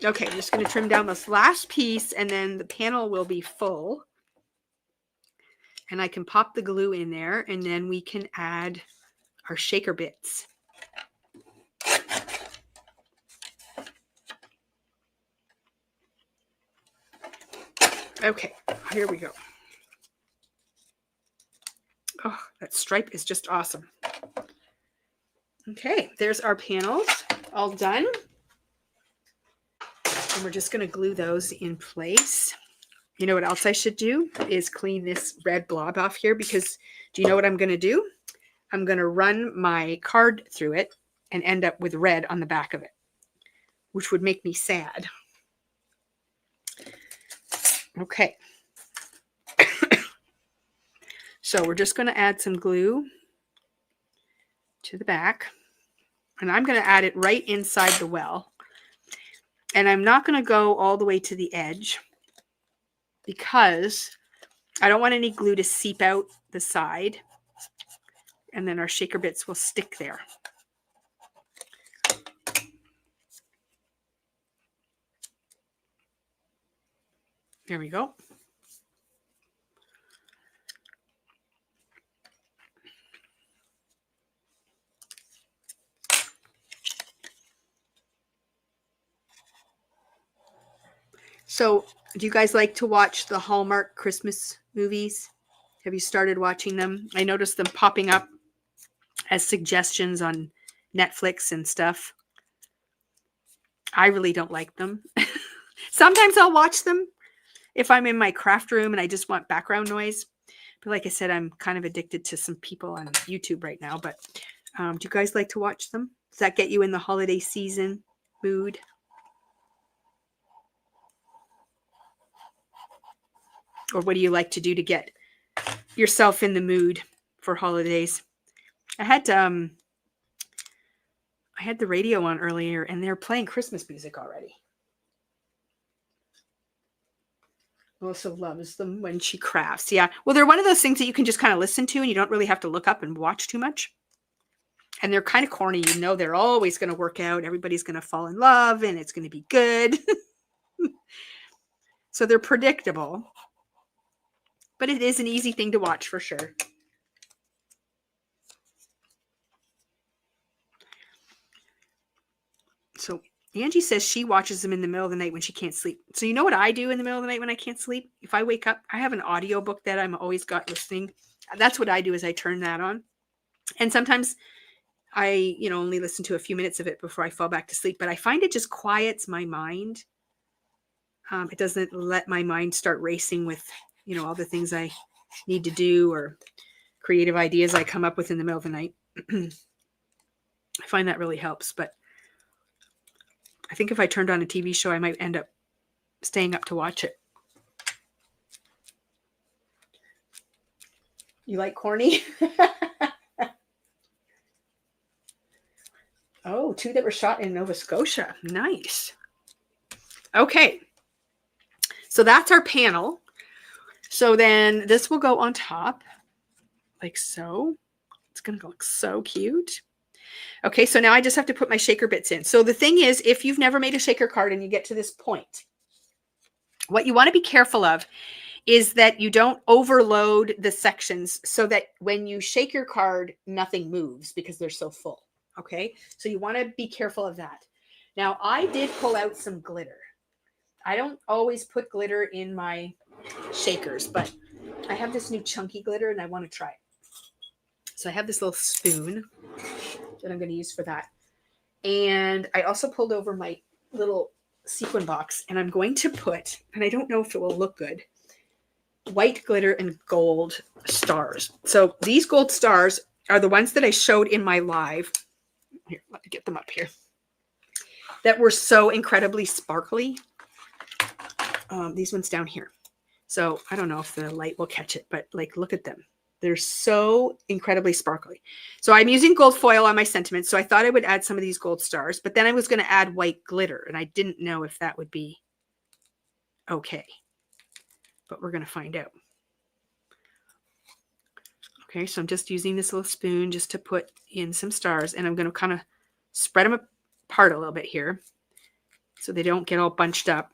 Okay, I'm just going to trim down this last piece and then the panel will be full. And I can pop the glue in there and then we can add our shaker bits. Okay, here we go. Oh, that stripe is just awesome. Okay, there's our panels all done. And we're just going to glue those in place. You know what else I should do is clean this red blob off here, because do you know what I'm going to do? I'm going to run my card through it and end up with red on the back of it, which would make me sad. Okay. So we're just going to add some glue to the back, and I'm going to add it right inside the well. And I'm not going to go all the way to the edge because I don't want any glue to seep out the side, and then our shaker bits will stick there. There we go. So, do you guys like to watch the Hallmark Christmas movies? Have you started watching them? I noticed them popping up as suggestions on Netflix and stuff. I really don't like them. Sometimes I'll watch them if I'm in my craft room and I just want background noise. But like I said, I'm kind of addicted to some people on YouTube right now. But do you guys like to watch them? Does that get you in the holiday season mood? Or what do you like to do to get yourself in the mood for holidays? I had the radio on earlier and they're playing Christmas music already. Melissa loves them when she crafts. Yeah. Well, they're one of those things that you can just kind of listen to and you don't really have to look up and watch too much. And they're kind of corny. You know, they're always going to work out. Everybody's going to fall in love and it's going to be good. So they're predictable. But it is an easy thing to watch for sure. So Angie says she watches them in the middle of the night when she can't sleep. So you know what I do in the middle of the night when I can't sleep? If I wake up, I have an audio book that I'm always got listening. That's what I do, is I turn that on. And sometimes I, only listen to a few minutes of it before I fall back to sleep. But I find it just quiets my mind. It doesn't let my mind start racing with, all the things I need to do or creative ideas I come up with in the middle of the night. I find that really helps. But I think if I turned on a TV show, I might end up staying up to watch it. You like corny? Oh, 2 that were shot in Nova Scotia. Nice. Okay. So that's our panel. So then this will go on top like so. It's going to look so cute. Okay, so now I just have to put my shaker bits in. So the thing is, if you've never made a shaker card and you get to this point, what you want to be careful of is that you don't overload the sections so that when you shake your card, nothing moves because they're so full. Okay, so you want to be careful of that. Now, I did pull out some glitter. I don't always put glitter in my shakers, but I have this new chunky glitter and I want to try it. So I have this little spoon that I'm going to use for that. And I also pulled over my little sequin box, and I'm going to put, and I don't know if it will look good, white glitter and gold stars. So these gold stars are the ones that I showed in my live. Here, let me get them up here. That were so incredibly sparkly. These ones down here. So I don't know if the light will catch it, but like, look at them. They're so incredibly sparkly. So I'm using gold foil on my sentiments. So I thought I would add some of these gold stars, but then I was going to add white glitter, and I didn't know if that would be okay. But we're going to find out. Okay, so I'm just using this little spoon just to put in some stars, and I'm going to kind of spread them apart a little bit here so they don't get all bunched up.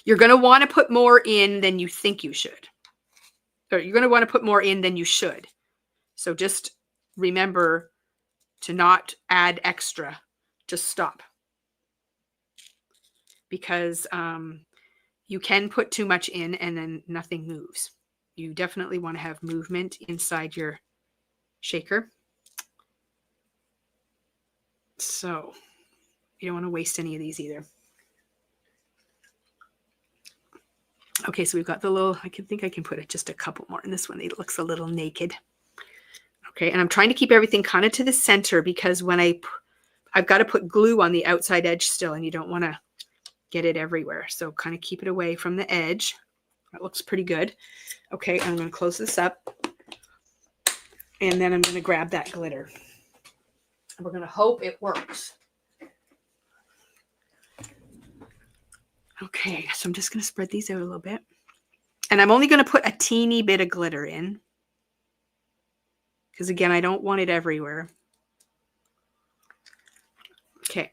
You're going to want to put more in than you think you should. Or you're going to want to put more in than you should. So just remember to not add extra. Just stop. Because you can put too much in and then nothing moves. You definitely want to have movement inside your shaker. So you don't want to waste any of these either. Okay, so we've got the little, I think I can put just a couple more in this one. It looks a little naked. Okay, and I'm trying to keep everything kind of to the center because when I've got to put glue on the outside edge still, and you don't want to get it everywhere. So kind of keep it away from the edge. That looks pretty good. Okay, I'm going to close this up. And then I'm going to grab that glitter. We're going to hope it works. Okay, so I'm just going to spread these out a little bit. And I'm only going to put a teeny bit of glitter in. Because again, I don't want it everywhere. Okay,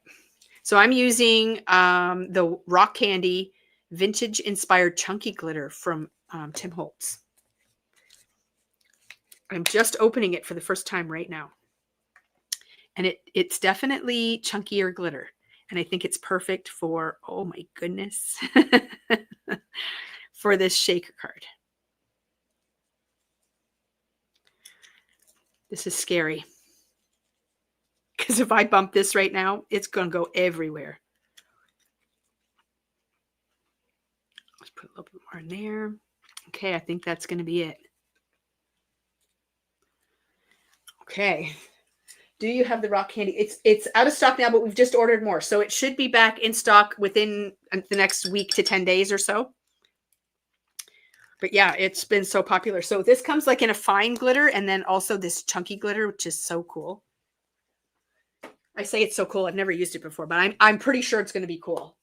so I'm using the Rock Candy Vintage Inspired Chunky Glitter from Tim Holtz. I'm just opening it for the first time right now. And it's definitely chunkier glitter. And I think it's perfect for, oh my goodness, for this shaker card. This is scary. Because if I bump this right now, it's going to go everywhere. Let's put a little bit more in there. Okay, I think that's going to be it. Okay. Do you have the Rock Candy? It's out of stock now, but we've just ordered more. So it should be back in stock within the next week to 10 days or so. But yeah, it's been so popular. So this comes like in a fine glitter and then also this chunky glitter, which is so cool. I say it's so cool. I've never used it before, but I'm pretty sure it's going to be cool.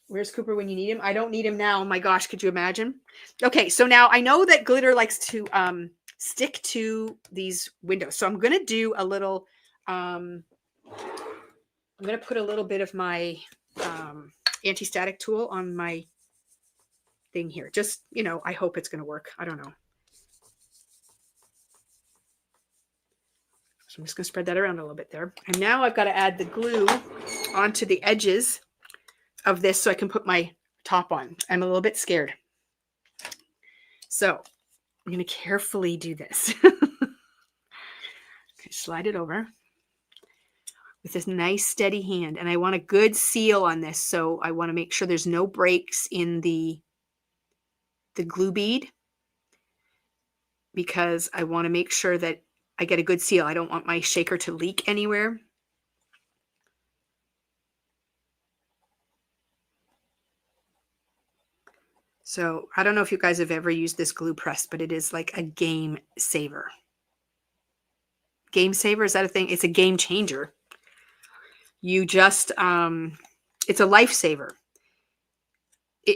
Where's Cooper when you need him? I don't need him now. Oh my gosh, could you imagine? Okay, so now I know that glitter likes to stick to these windows. So I'm going to do a little, I'm going to put a little bit of my anti-static tool on my thing here. Just, you know, I hope it's going to work. I don't know. So I'm just going to spread that around a little bit there. And now I've got to add the glue onto the edges of this so I can put my top on. I'm a little bit scared. So I'm going to carefully do this. Okay, slide it over with this nice steady hand. And I want a good seal on this. So I want to make sure there's no breaks in the glue bead because I want to make sure that I get a good seal. I don't want my shaker to leak anywhere. So I don't know if you guys have ever used this glue press, but it is like a game saver. Game saver, is that a thing? It's a game changer. You just, it's a lifesaver.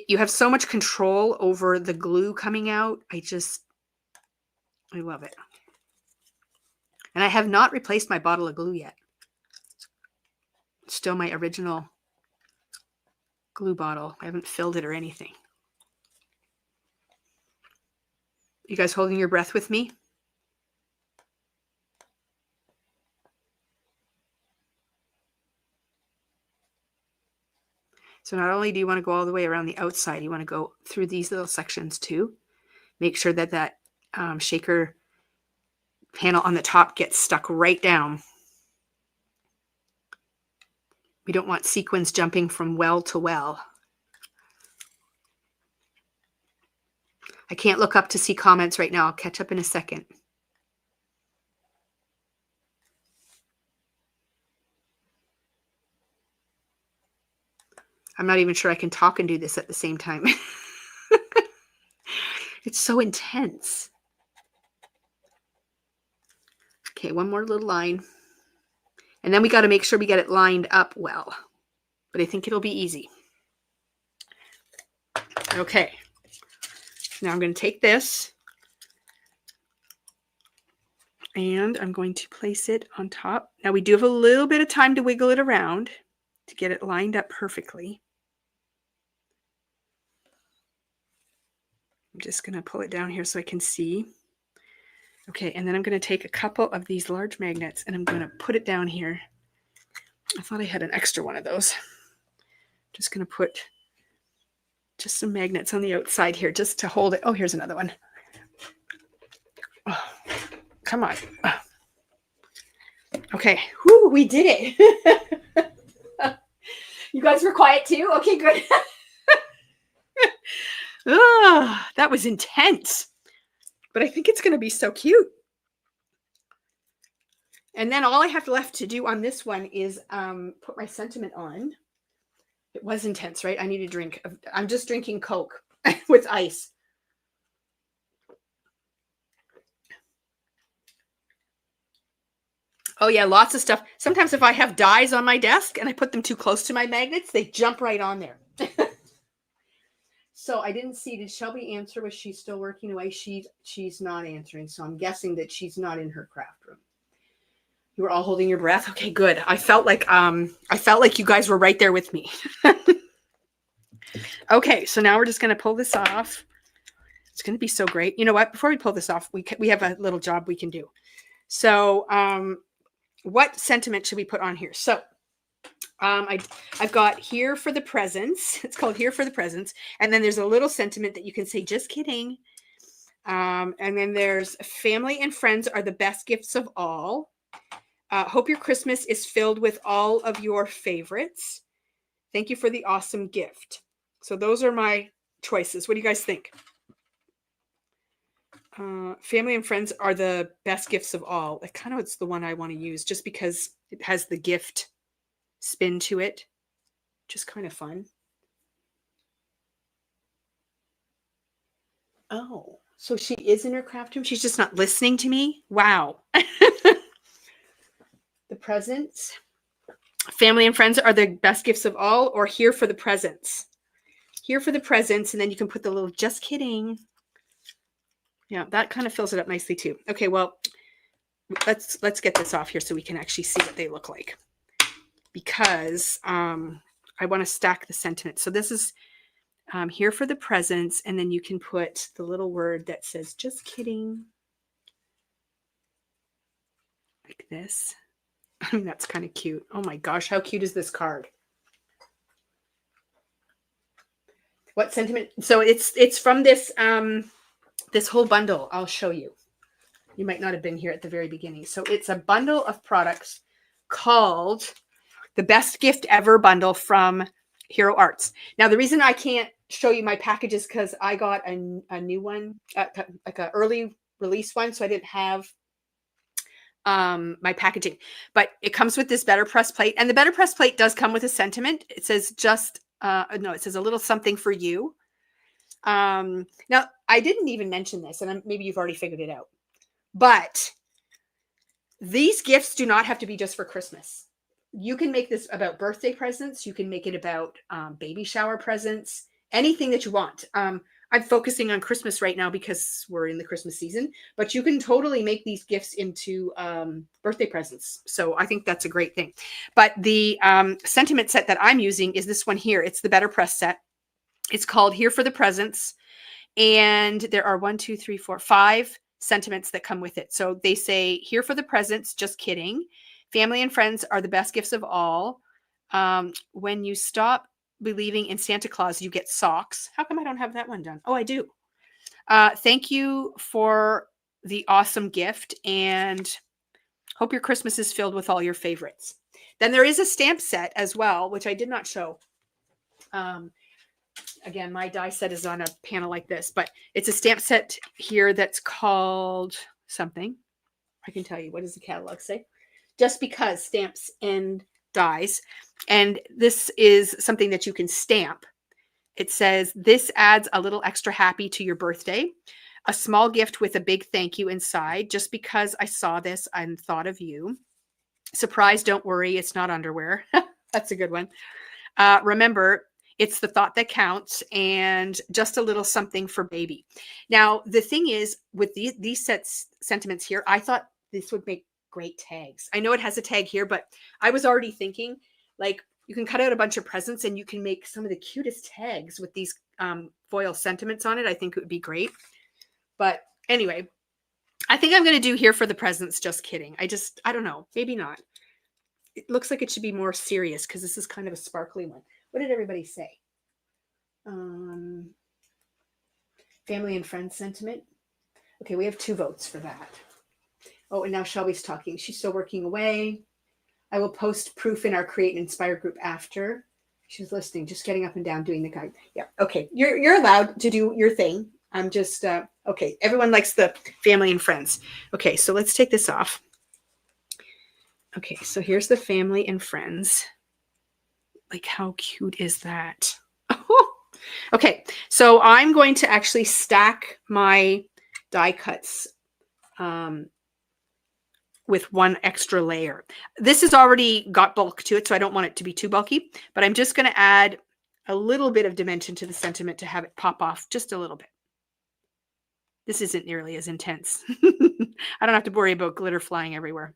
You have so much control over the glue coming out. I love it. And I have not replaced my bottle of glue yet. It's still my original glue bottle. I haven't filled it or anything. You guys holding your breath with me? So not only do you want to go all the way around the outside, you want to go through these little sections too. Make sure that shaker panel on the top gets stuck right down. We don't want sequins jumping from well to well. I can't look up to see comments right now. I'll catch up in a second. I'm not even sure I can talk and do this at the same time. It's so intense. Okay, one more little line. And then we got to make sure we get it lined up well. But I think it'll be easy. Okay. Now I'm going to take this. And I'm going to place it on top. Now we do have a little bit of time to wiggle it around to get it lined up perfectly. I'm just going to pull it down here so I can see. Okay, and then I'm going to take a couple of these large magnets and I'm going to put it down here. I thought I had an extra one of those. Just going to put just some magnets on the outside here just to hold it. Oh, here's another one. Oh, come on. Oh. Okay, whoo, we did it. You guys were quiet too? Okay, good. Oh, that was intense. But I think it's going to be so cute. And then all I have left to do on this one is put my sentiment on. It was intense, right? I need a drink. I'm just drinking Coke with ice. Oh yeah, lots of stuff. Sometimes if I have dies on my desk and I put them too close to my magnets, they jump right on there. So I didn't see, did Shelby answer? Was she still working away? She's not answering. So I'm guessing that she's not in her craft room. You were all holding your breath. Okay, good. I felt like you guys were right there with me. Okay, so now we're just going to pull this off. It's going to be so great. You know what? Before we pull this off, we have a little job we can do. So what sentiment should we put on here? So I've got here for the presents. It's called here for the presents. And then there's a little sentiment that you can say, just kidding. And then there's family and friends are the best gifts of all. Hope your Christmas is filled with all of your favorites. Thank you for the awesome gift. So those are my choices. What do you guys think? Family and friends are the best gifts of all. It kind of it's the one I want to use just because it has the gift spin to it. Just kind of fun. Oh, so she is in her craft room. She's just not listening to me. Wow. The presents. Family and friends are the best gifts of all, or here for the presents. Here for the presents, and then you can put the little just kidding. Yeah, that kind of fills it up nicely too. Okay, well, let's get this off here so we can actually see what they look like. Because I want to stack the sentiment. So this is here for the presents, and then you can put the little word that says just kidding. Like this. I mean, that's kind of cute. Oh my gosh, how cute is this card? What sentiment? So it's from this this whole bundle. I'll show you. You might not have been here at the very beginning. So it's a bundle of products called the Best Gift Ever bundle from Hero Arts. Now, the reason I can't show you my package is because I got a new one, like an early release one, so I didn't have my packaging. But it comes with this Better Press plate, and the Better Press plate does come with a sentiment. It says it says a little something for you. Now, I didn't even mention this, and maybe you've already figured it out, but these gifts do not have to be just for Christmas. You can make this about birthday presents. You can make it about baby shower presents, anything that you want. I'm focusing on Christmas right now because we're in the Christmas season, but you can totally make these gifts into birthday presents. So I think that's a great thing. But the sentiment set that I'm using is this one here. It's the Better Press set. It's called Here for the Presents. And there are 5 sentiments that come with it. So they say, here for the presents, just kidding. Family and friends are the best gifts of all. When you stop believing in Santa Claus, you get socks. How come I don't have that one done? Oh, I do. Thank you for the awesome gift, and hope your Christmas is filled with all your favorites. Then there is a stamp set as well, which I did not show. Again, my die set is on a panel like this, but it's a stamp set here that's called something. I can tell you. What does the catalog say? Just Because Stamps and Dies. And this is something that you can stamp. It says, this adds a little extra happy to your birthday. A small gift with a big thank you inside. Just because I saw this and thought of you. Surprise, don't worry, it's not underwear. That's a good one. Remember, it's the thought that counts, and just a little something for baby. Now, the thing is, with these sentiments here, I thought this would make great tags. I know it has a tag here, but I was already thinking, like, you can cut out a bunch of presents and you can make some of the cutest tags with these foil sentiments on it. I think it would be great. But anyway, I think I'm going to do here for the presents. Just kidding. I don't know. Maybe not. It looks like it should be more serious because this is kind of a sparkly one. What did everybody say? Family and friends sentiment. Okay, we have 2 votes for that. Oh, and now Shelby's talking. She's still working away. I will post proof in our Create and Inspire group after. She's listening, just getting up and down, doing the guide. Yeah, okay. You're allowed to do your thing. I'm just, okay. Everyone likes the family and friends. Okay, so let's take this off. Okay, so here's the family and friends. Like, how cute is that? Okay, so I'm going to actually stack my die cuts with 1 extra layer. This has already got bulk to it, so I don't want it to be too bulky, but I'm just going to add a little bit of dimension to the sentiment to have it pop off just a little bit. This isn't nearly as intense. I don't have to worry about glitter flying everywhere.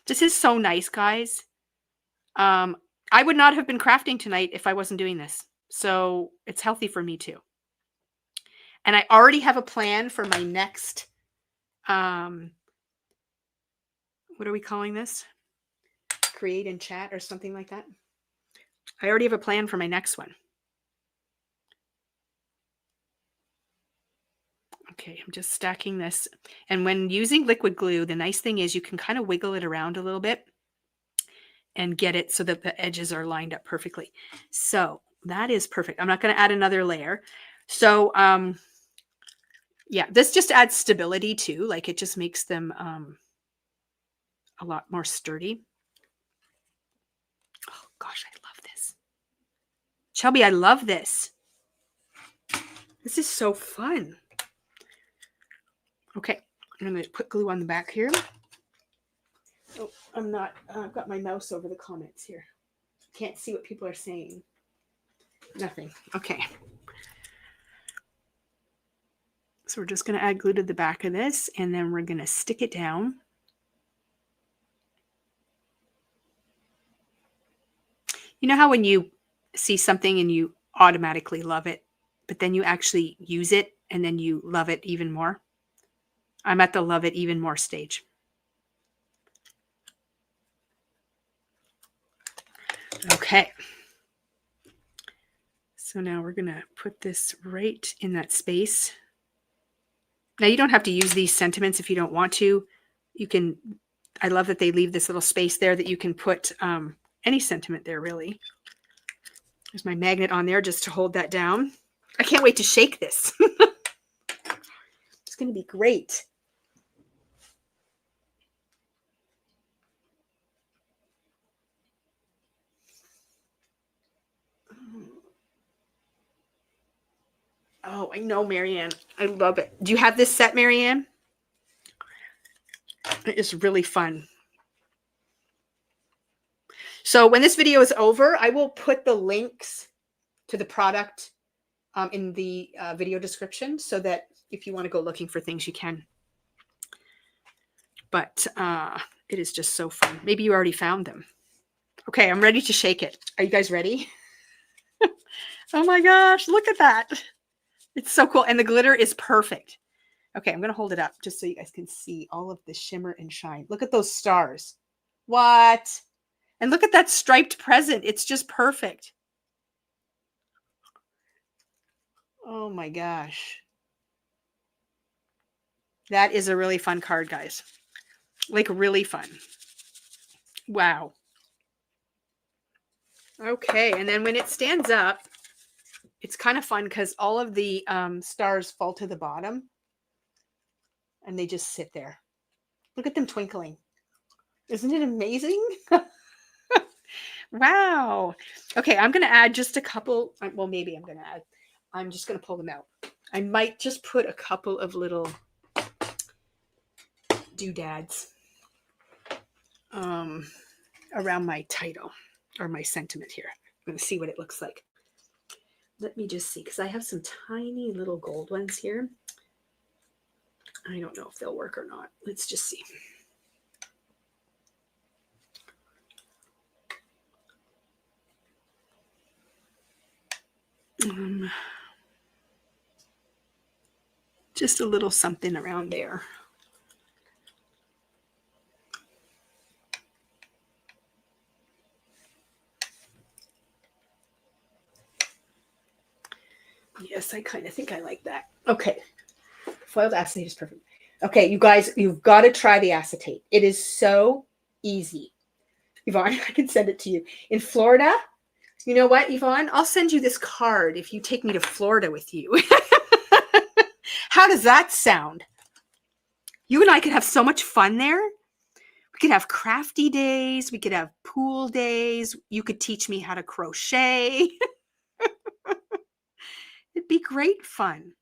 This is so nice, guys. I would not have been crafting tonight if I wasn't doing this. So it's healthy for me too. And I already have a plan for my next, what are we calling this? Create and chat or something like that. I already have a plan for my next one. Okay, I'm just stacking this. And when using liquid glue, the nice thing is you can kind of wiggle it around a little bit and get it so that the edges are lined up perfectly. So that is perfect. I'm not going to add another layer. So yeah, this just adds stability too. Like, it just makes them a lot more sturdy. Oh gosh, I love this. Shelby, I love this. This is so fun. Okay, I'm going to put glue on the back here. Oh, I'm not, I've got my mouse over the comments here. Can't see what people are saying. Nothing. Okay. So we're just going to add glue to the back of this, and then we're going to stick it down. You know how when you see something and you automatically love it, but then you actually use it and then you love it even more? I'm at the love it even more stage. Okay. So now we're going to put this right in that space. Now, you don't have to use these sentiments if you don't want to. You can, I love that they leave this little space there that you can put any sentiment there, really. There's my magnet on there just to hold that down. I can't wait to shake this. It's going to be great. Oh, I know, Marianne. I love it. Do you have this set, Marianne? It is really fun. So when this video is over, I will put the links to the product in the video description so that if you want to go looking for things, you can. But it is just so fun. Maybe you already found them. Okay, I'm ready to shake it. Are you guys ready? Oh my gosh, look at that. It's so cool. And the glitter is perfect. Okay, I'm going to hold it up just so you guys can see all of the shimmer and shine. Look at those stars. What? And look at that striped present. It's just perfect. Oh my gosh. That is a really fun card, guys. like really fun. Wow. Okay, and then when it stands up, it's kind of fun because all of the stars fall to the bottom and they just sit there. Look at them twinkling. Isn't it amazing? Wow. Okay, I'm going to add just a couple. Well, maybe I'm going to add. I'm just going to pull them out. I might just put a couple of little doodads around my title or my sentiment here. I'm going to see what it looks like. Let me just see, because I have some tiny little gold ones here. I don't know if they'll work or not. Let's just see. Just a little something around there. Yes, I kind of think I like that. Okay. Foiled acetate is perfect. Okay, you guys, you've got to try the acetate. It is so easy. Yvonne, I can send it to you. In Florida, you know what, Yvonne? I'll send you this card if you take me to Florida with you. How does that sound? You and I could have so much fun there. We could have crafty days. We could have pool days. You could teach me how to crochet. It'd be great fun.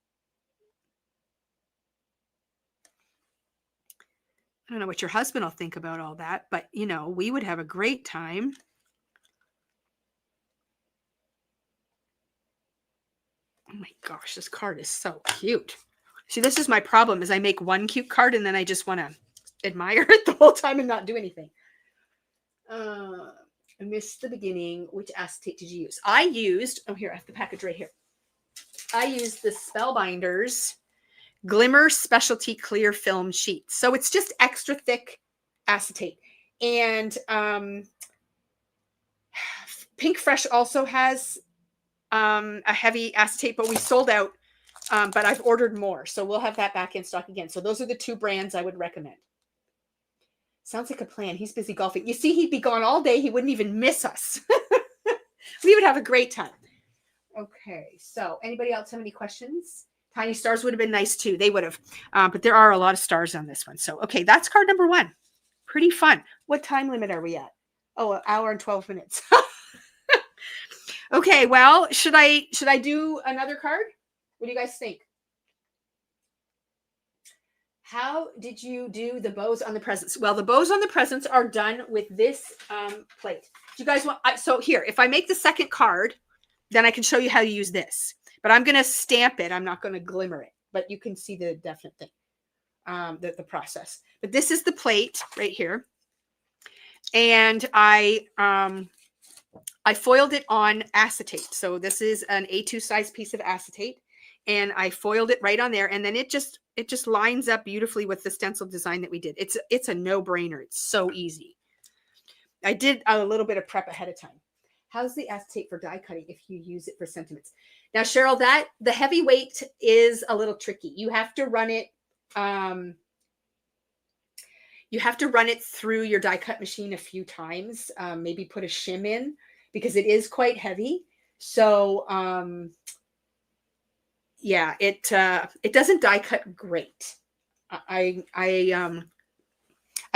I don't know what your husband will think about all that, but you know, we would have a great time. Oh my gosh, this card is so cute. See, this is my problem is I make one cute card and then I just want to admire it the whole time and not do anything. I missed the beginning. Which acetate did you use? I used, oh, here, I have the package right here. I used the Spellbinders Glimmer Specialty Clear Film Sheet. So it's just extra thick acetate. And Pink Fresh also has a heavy acetate, but we sold out. But I've ordered more. So we'll have that back in stock again. So those are the two brands I would recommend. Sounds like a plan. He's busy golfing. You see, he'd be gone all day. He wouldn't even miss us. We would have a great time. Okay, so anybody else have any questions? Tiny stars would have been nice too. They would have. But there are a lot of stars on this one. So, okay, that's card number 1. Pretty fun. What time limit are we at? Oh, an hour and 12 minutes. Okay, well, should I do another card? What do you guys think? How did you do the bows on the presents? Well, the bows on the presents are done with this plate. Do you guys want, so here, if I make the second card, then I can show you how to use this. But I'm going to stamp it. I'm not going to glimmer it. But you can see the definite thing, the process. But this is the plate right here. And I foiled it on acetate. So this is an A2 size piece of acetate. And I foiled it right on there. And then it just lines up beautifully with the stencil design that we did. It's a no-brainer. It's so easy. I did a little bit of prep ahead of time. How's the acetate for die cutting if you use it for sentiments? Now, Cheryl, that the heavy weight is a little tricky. You have to run it. You have to run it through your die cut machine a few times. Maybe put a shim in because it is quite heavy. So, yeah, it doesn't die cut great. I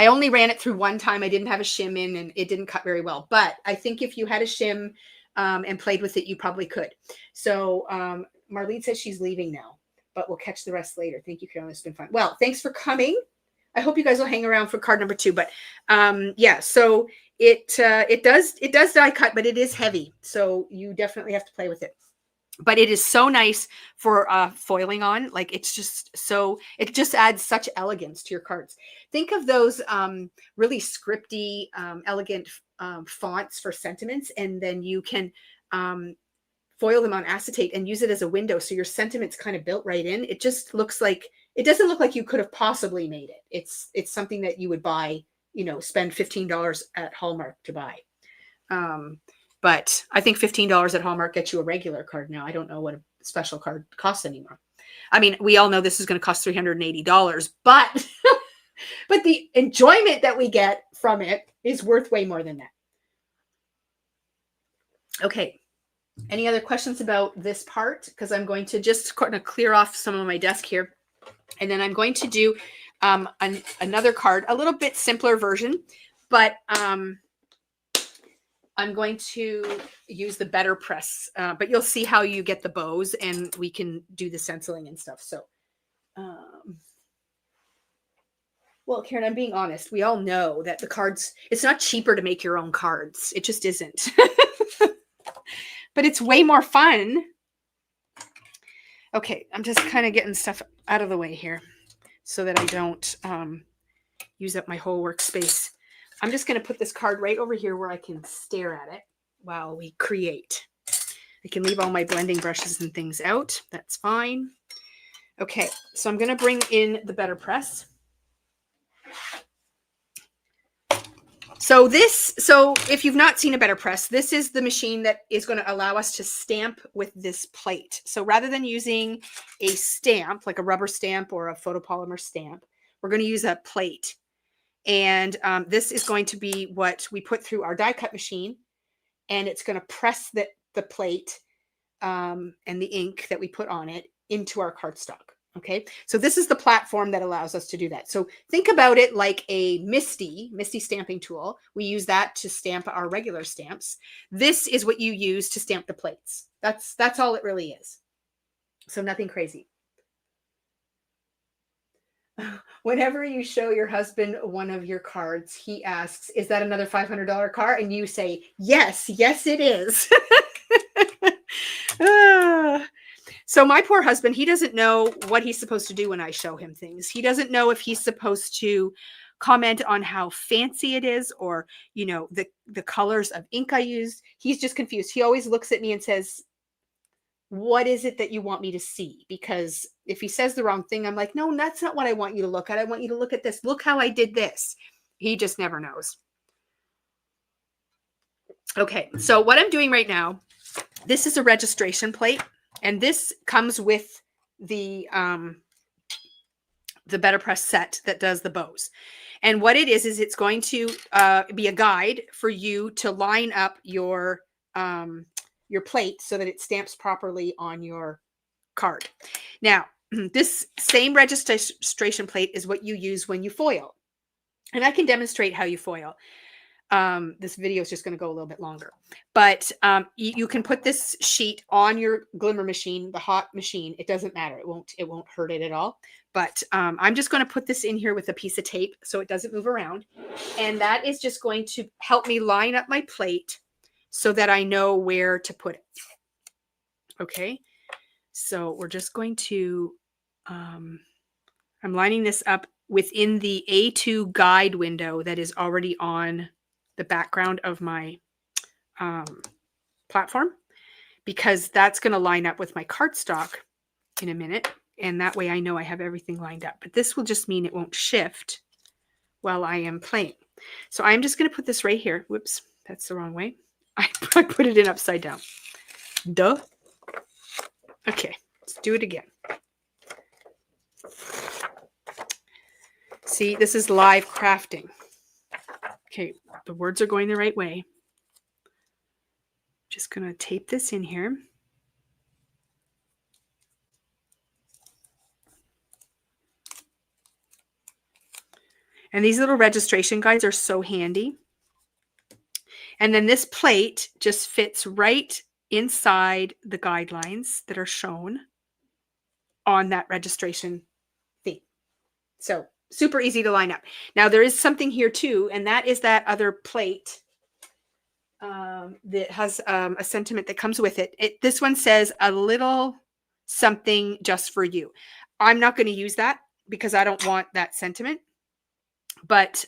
only ran it through one time. I didn't have a shim in and it didn't cut very well. But I think if you had a shim and played with it, you probably could. So Marlene says she's leaving now, but we'll catch the rest later. Thank you, Carolyn. It's been fun. Well, thanks for coming. I hope you guys will hang around for card number 2. But yeah, so it does die cut, but it is heavy. So you definitely have to play with it. But it is so nice for foiling on. Like it just adds such elegance to your cards. Think of those really scripty, elegant fonts for sentiments, and then you can foil them on acetate and use it as a window. So your sentiments kind of built right in. It just looks like, it doesn't look like you could have possibly made it. It's something that you would buy, spend $15 at Hallmark to buy. But I think $15 at Hallmark gets you a regular card now. I don't know what a special card costs anymore. I mean, we all know this is going to cost $380, but But the enjoyment that we get from it is worth way more than that. Okay. Any other questions about this part? Because I'm going to just kind of clear off some of my desk here. And then I'm going to do another card, a little bit simpler version, but I'm going to use the Better Press, but you'll see how you get the bows and we can do the stenciling and stuff. So, well, Karen, I'm being honest. We all know that the cards, it's not cheaper to make your own cards. It just isn't. But it's way more fun. Okay, I'm just kind of getting stuff out of the way here so that I don't use up my whole workspace. I'm just going to put this card right over here where I can stare at it while we create. I can leave all my blending brushes and things out. That's fine. Okay, so I'm going to bring in the Better Press. So if you've not seen a Better Press, this is the machine that is going to allow us to stamp with this plate. So rather than using a stamp, like a rubber stamp or a photopolymer stamp, we're going to use a plate. And this is going to be what we put through our die cut machine. And it's going to press the plate and the ink that we put on it into our cardstock. Okay, so this is the platform that allows us to do that. So think about it like a Misty stamping tool. We use that to stamp our regular stamps. This is what you use to stamp the plates. That's all it really is. So nothing crazy. Whenever you show your husband one of your cards, he asks, "Is that another $500 card?" And you say, "Yes, yes, it is." So my poor husband, he doesn't know what he's supposed to do when I show him things. He doesn't know if he's supposed to comment on how fancy it is or, you know, the colors of ink I used. He's just confused. He always looks at me and says, "What is it that you want me to see?" Because if he says the wrong thing, I'm like, "No, that's not what I want you to look at. I want you to look at this. Look how I did this." He just never knows. Okay, so what I'm doing right now, this is a registration plate. And this comes with the Better Press set that does the bows. And what it is it's going to be a guide for you to line up your plate so that it stamps properly on your card. Now, this same registration plate is what you use when you foil. And I can demonstrate how you foil. This video is just going to go a little bit longer, but you can put this sheet on your glimmer machine, the hot machine. It doesn't matter. It won't hurt it at all. But I'm just going to put this in here with a piece of tape so it doesn't move around. And that is just going to help me line up my plate so that I know where to put it. Okay. So we're just going to, I'm lining this up within the A2 guide window that is already on the background of my platform, because that's going to line up with my cardstock in a minute. And that way I know I have everything lined up. But this will just mean it won't shift while I am playing. So I'm just going to put this right here. Whoops, that's the wrong way. I put it in upside down. Duh. Okay, let's do it again. See, this is live crafting. Okay, the words are going the right way. Just going to tape this in here. And these little registration guides are so handy. And then this plate just fits right inside the guidelines that are shown on that registration theme. So super easy to line up. Now there is something here too, and that is that other plate that has a sentiment that comes with it. This one says a little something just for you. I'm not going to use that because I don't want that sentiment, but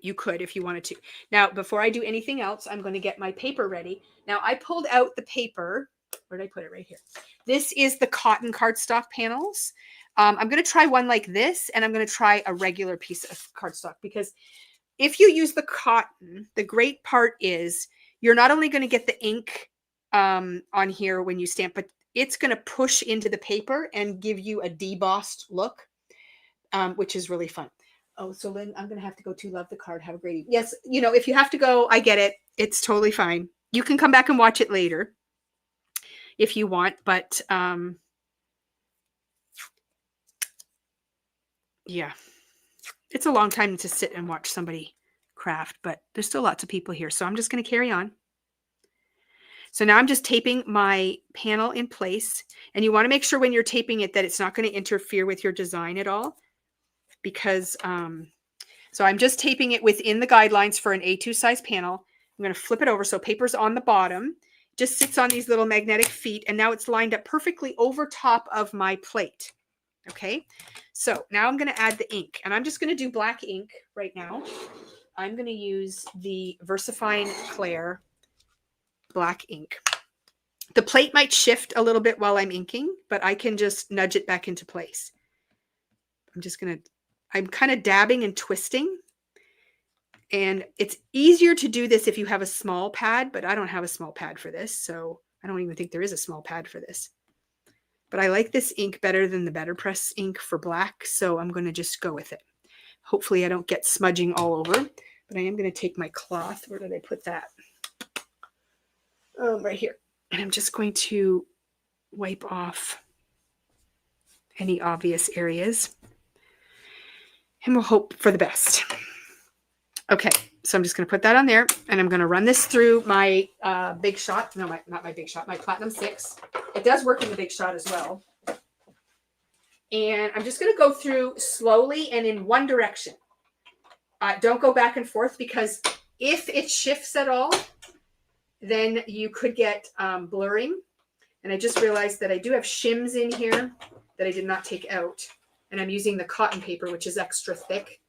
you could if you wanted to. Now, before I do anything else, I'm going to get my paper ready. Now I pulled out the paper. Where did I put it? Right here. This is the cotton cardstock panels. I'm going to try one like this, and I'm going to try a regular piece of cardstock, because if you use the cotton, the great part is you're not only going to get the ink on here when you stamp, but it's going to push into the paper and give you a debossed look, which is really fun. Oh, so Lynn, I'm going to have to go to love the card. Have a great evening. Yes, you know, if you have to go, I get it. It's totally fine. You can come back and watch it later if you want, but yeah, it's a long time to sit and watch somebody craft, but there's still lots of people here. So I'm just going to carry on. So now I'm just taping my panel in place, and you want to make sure when you're taping it that it's not going to interfere with your design at all, because so I'm just taping it within the guidelines for an A2 size panel. I'm going to flip it over so paper's on the bottom, just sits on these little magnetic feet, and now it's lined up perfectly over top of my plate. Okay, so now I'm going to add the ink, and I'm just going to do black ink right now. I'm going to use the VersaFine Clair black ink. The plate might shift a little bit while I'm inking, but I can just nudge it back into place. I'm kind of dabbing and twisting. And it's easier to do this if you have a small pad, but I don't have a small pad for this. So I don't even think there is a small pad for this. But I like this ink better than the Better Press ink for black. So I'm going to just go with it. Hopefully I don't get smudging all over, but I am going to take my cloth. Where did I put that? Right here. And I'm just going to wipe off any obvious areas. And we'll hope for the best. Okay, so I'm just going to put that on there, and I'm going to run this through my Big Shot. No, not my Big Shot, my Platinum 6. It does work in the Big Shot as well. And I'm just going to go through slowly and in one direction. Don't go back and forth, because if it shifts at all, then you could get blurring. And I just realized that I do have shims in here that I did not take out. And I'm using the cotton paper, which is extra thick.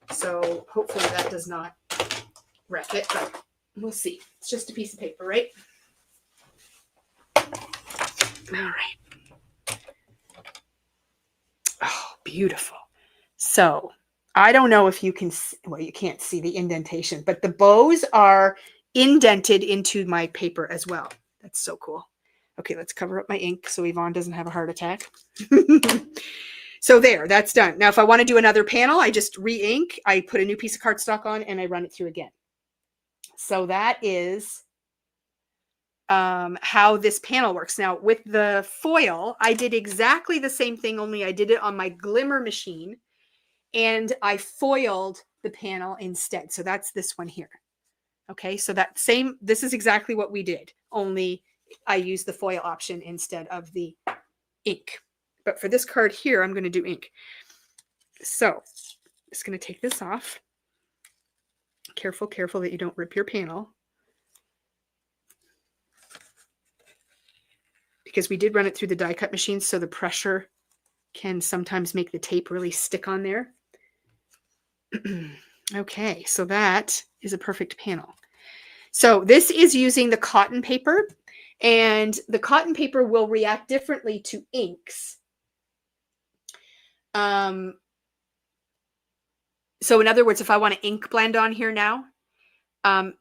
So hopefully that does not wreck it, but we'll see. It's just a piece of paper, right? All right. Oh, beautiful. So I don't know if you can, well, you can't see the indentation, but the bows are indented into my paper as well. That's so cool. Okay, let's cover up my ink so Yvonne doesn't have a heart attack. So there, that's done. Now, if I want to do another panel, I just re-ink, I put a new piece of cardstock on, and I run it through again. So that is how this panel works. Now, with the foil, I did exactly the same thing, only I did it on my glimmer machine, and I foiled the panel instead. So that's this one here. Okay, so this is exactly what we did, only I used the foil option instead of the ink. But for this card here, I'm going to do ink. So I'm just going to take this off. Careful that you don't rip your panel. Because we did run it through the die cut machine, so the pressure can sometimes make the tape really stick on there. Okay, so that is a perfect panel. So this is using the cotton paper, and the cotton paper will react differently to inks. So in other words, if I want to ink blend on here now,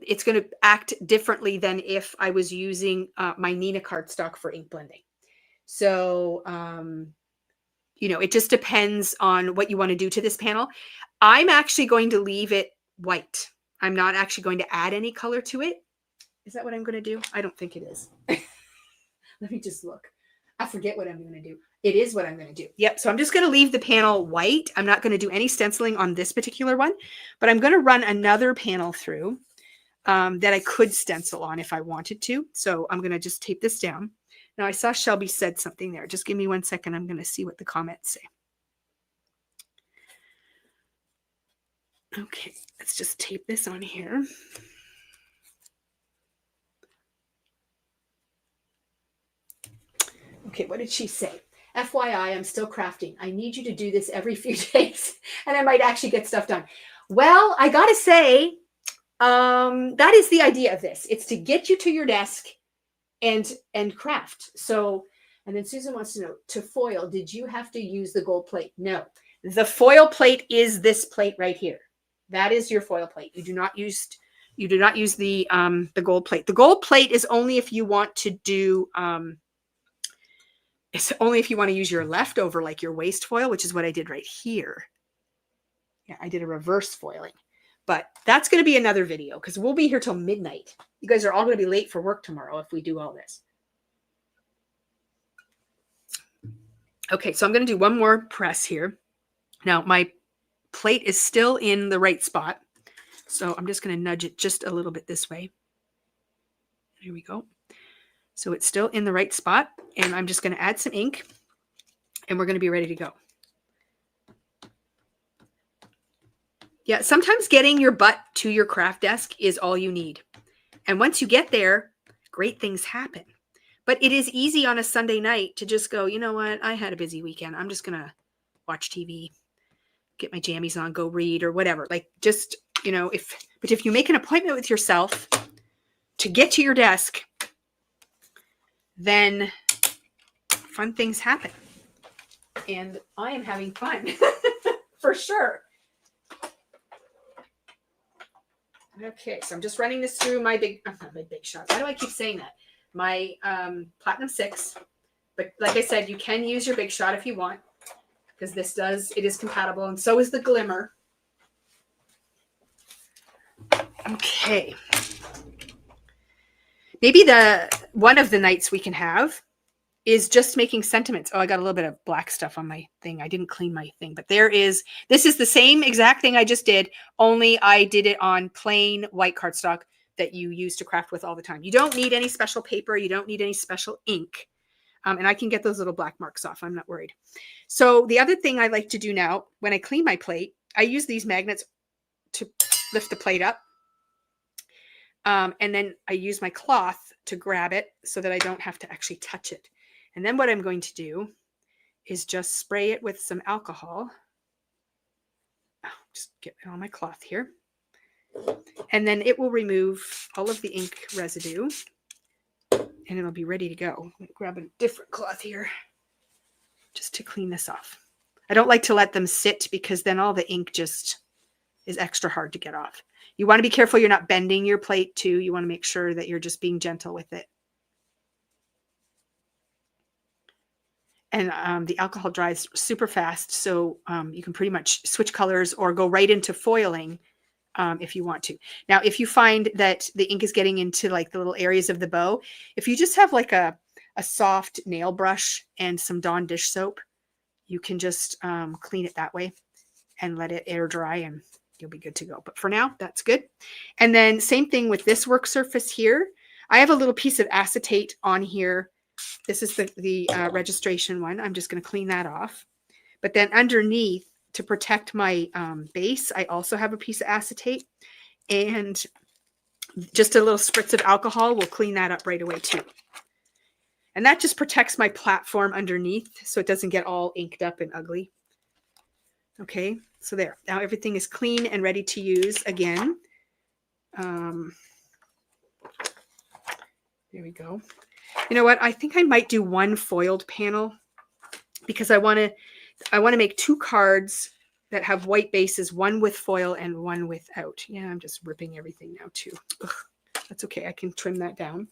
it's going to act differently than if I was using my Nina cardstock for ink blending. So, you know, it just depends on what you want to do to this panel. I'm actually going to leave it white. I'm not actually going to add any color to it. Is that what I'm going to do? I don't think it is. Let me just look. I forget what I'm going to do. It is what I'm going to do. Yep. So I'm just going to leave the panel white. I'm not going to do any stenciling on this particular one, but I'm going to run another panel through that I could stencil on if I wanted to. So I'm going to just tape this down. Now I saw Shelby said something there. Just give me 1 second. I'm going to see what the comments say. Okay. Let's just tape this on here. Okay. What did she say? FYI, I'm still crafting. I need you to do this every few days and I might actually get stuff done. Well, I got to say, that is the idea of this. It's to get you to your desk and craft. So, and then Susan wants to know, to foil, did you have to use the gold plate? No. The foil plate is this plate right here. That is your foil plate. You do not use the gold plate. The gold plate is only if you want to do it's only if you want to use your leftover, like your waste foil, which is what I did right here. Yeah, I did a reverse foiling. But that's going to be another video because we'll be here till midnight. You guys are all going to be late for work tomorrow if we do all this. Okay, so I'm going to do one more press here. Now, my plate is still in the right spot. So I'm just going to nudge it just a little bit this way. Here we go. So it's still in the right spot. And I'm just going to add some ink. And we're going to be ready to go. Yeah, sometimes getting your butt to your craft desk is all you need. And once you get there, great things happen. But it is easy on a Sunday night to just go, you know what? I had a busy weekend. I'm just going to watch TV, get my jammies on, go read or whatever. Like just, you know, if you make an appointment with yourself to get to your desk, then fun things happen. And I am having fun for sure. Okay, so I'm just running this through my big shot. Why do I keep saying that? My Platinum 6. But like I said, you can use your big shot if you want, because it is compatible, and so is the glimmer. Okay. Maybe one of the nights we can have is just making sentiments. Oh, I got a little bit of black stuff on my thing. I didn't clean my thing, but this is the same exact thing I just did, only I did it on plain white cardstock that you use to craft with all the time. You don't need any special paper. You don't need any special ink. And I can get those little black marks off. I'm not worried. So the other thing I like to do now, when I clean my plate, I use these magnets to lift the plate up. And then I use my cloth to grab it so that I don't have to actually touch it. And then what I'm going to do is just spray it with some alcohol. Just get it on my cloth here. And then it will remove all of the ink residue. And it'll be ready to go. I'm going to grab a different cloth here just to clean this off. I don't like to let them sit because then all the ink just is extra hard to get off. You want to be careful you're not bending your plate too. You want to make sure that you're just being gentle with it. And the alcohol dries super fast, so you can pretty much switch colors or go right into foiling if you want to. Now, if you find that the ink is getting into like the little areas of the bow, if you just have like a soft nail brush and some Dawn dish soap, you can just clean it that way and let it air dry and you'll be good to go. But for now, that's good. And then same thing with this work surface here. I have a little piece of acetate on here. This is the registration one. I'm just going to clean that off. But then underneath, to protect my base, I also have a piece of acetate. And just a little spritz of alcohol will clean that up right away too. And that just protects my platform underneath so it doesn't get all inked up and ugly. Okay, so there. Now everything is clean and ready to use again. There we go. You know what? I think I might do one foiled panel because I want to make 2 cards that have white bases, one with foil and one without. Yeah, I'm just ripping everything now too. Ugh, that's okay. I can trim that down.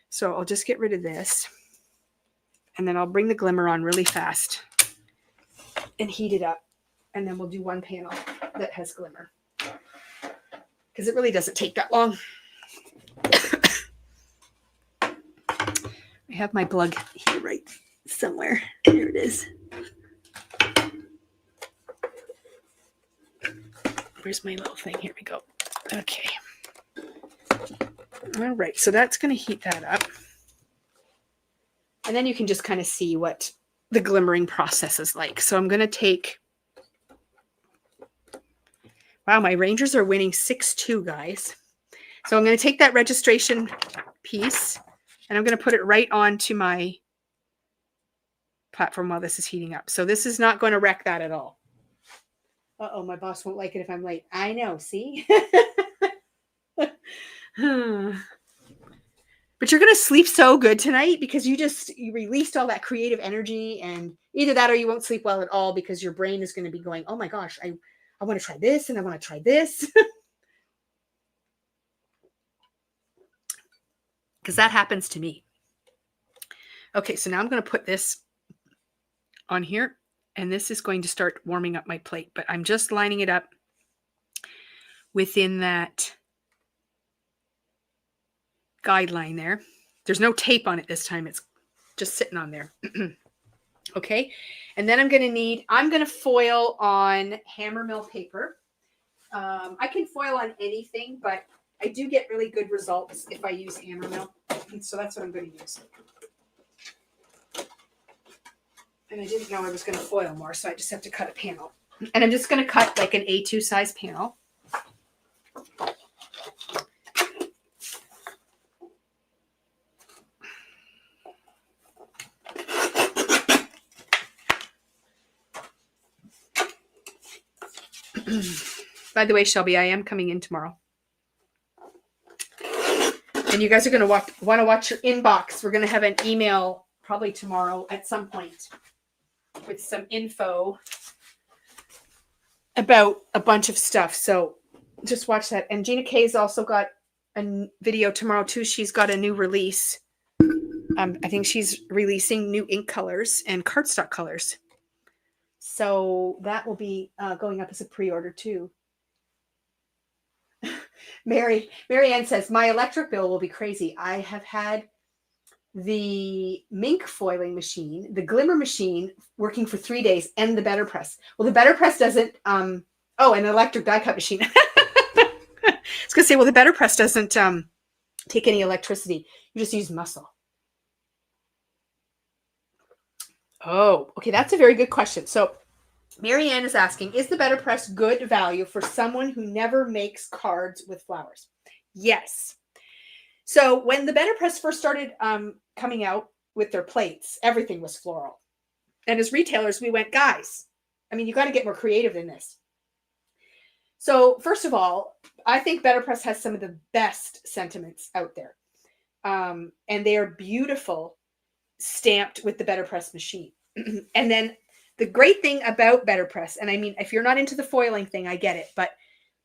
So I'll just get rid of this and then I'll bring the glimmer on really fast and heat it up. And then we'll do one panel that has glimmer because it really doesn't take that long. I have my plug here right somewhere. Here it is. Where's my little thing? Here we go. Okay. All right. So that's going to heat that up. And then you can just kind of see what the glimmering process is like. So I'm going to take... Wow, my Rangers are winning 6-2, guys. So I'm going to take that registration piece and I'm going to put it right onto my platform while this is heating up. So this is not going to wreck that at all. Uh-oh, my boss won't like it if I'm late. I know, see? But you're going to sleep so good tonight because you released all that creative energy, and either that or you won't sleep well at all because your brain is going to be going, oh my gosh, I want to try this and I want to try this. Because that happens to me. Okay, so now I'm going to put this on here And this is going to start warming up my plate, but I'm just lining it up within that guideline there. There's no tape on it this time. It's just sitting on there. Okay. And then I'm going to foil on hammer mill paper. I can foil on anything, but I do get really good results if I use hammer mill. So that's what I'm going to use. And I didn't know I was going to foil more, so I just have to cut a panel. And I'm just going to cut like an A2 size panel. By the way, Shelby, I am coming in tomorrow. And you guys are going to want to watch your inbox. We're going to have an email probably tomorrow at some point with some info about a bunch of stuff. So just watch that. And Gina Kay's also got a video tomorrow too. She's got a new release. I think she's releasing new ink colors and cardstock colors. So that will be going up as a pre-order too. Mary Ann says, my electric bill will be crazy. I have had the Mink foiling machine, the Glimmer machine working for 3 days, and the Better Press. Well, the Better Press doesn't, an electric die cut machine. I was going to say, well, the Better Press doesn't take any electricity. You just use muscle. Oh, okay. That's a very good question. So Mary Ann is asking, is the Better Press good value for someone who never makes cards with flowers? Yes. So when the Better Press first started coming out with their plates, everything was floral. And as retailers, we went, guys, I mean, you got to get more creative than this. So first of all, I think Better Press has some of the best sentiments out there. And they are beautiful, stamped with the Better Press machine. And then the great thing about Better Press, and I mean, if you're not into the foiling thing, I get it, but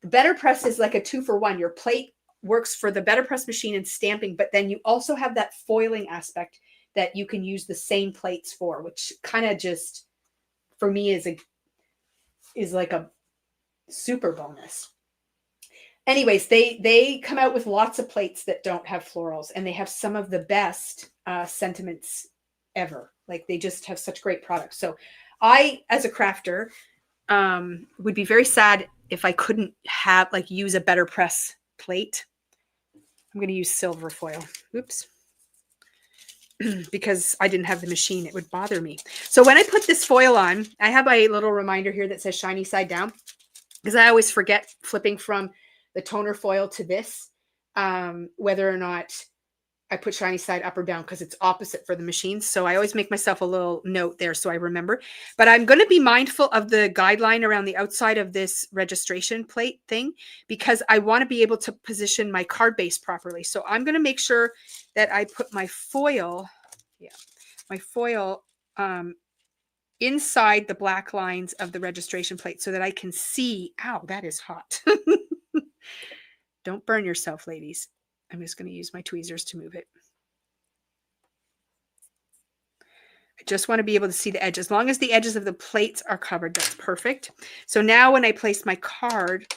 the Better Press is like a 2-for-1. Your plate works for the Better Press machine and stamping, but then you also have that foiling aspect that you can use the same plates for, which kind of just, for me, is like a super bonus. Anyways, they come out with lots of plates that don't have florals, and they have some of the best sentiments ever. Like, they just have such great products. So I, as a crafter, would be very sad if I couldn't use a Better Press plate. I'm going to use silver foil. Oops. Because I didn't have the machine, it would bother me. So when I put this foil on, I have a little reminder here that says shiny side down, because I always forget flipping from the toner foil to this, whether or not I put shiny side up or down, because it's opposite for the machines. So I always make myself a little note there so I remember. But I'm going to be mindful of the guideline around the outside of this registration plate thing, because I want to be able to position my card base properly. So I'm going to make sure that I put my foil, inside the black lines of the registration plate so that I can see. Ow, that is hot. Don't burn yourself, ladies. I'm just going to use my tweezers to move it. I just want to be able to see the edge. As long as the edges of the plates are covered, that's perfect. So now when I place my card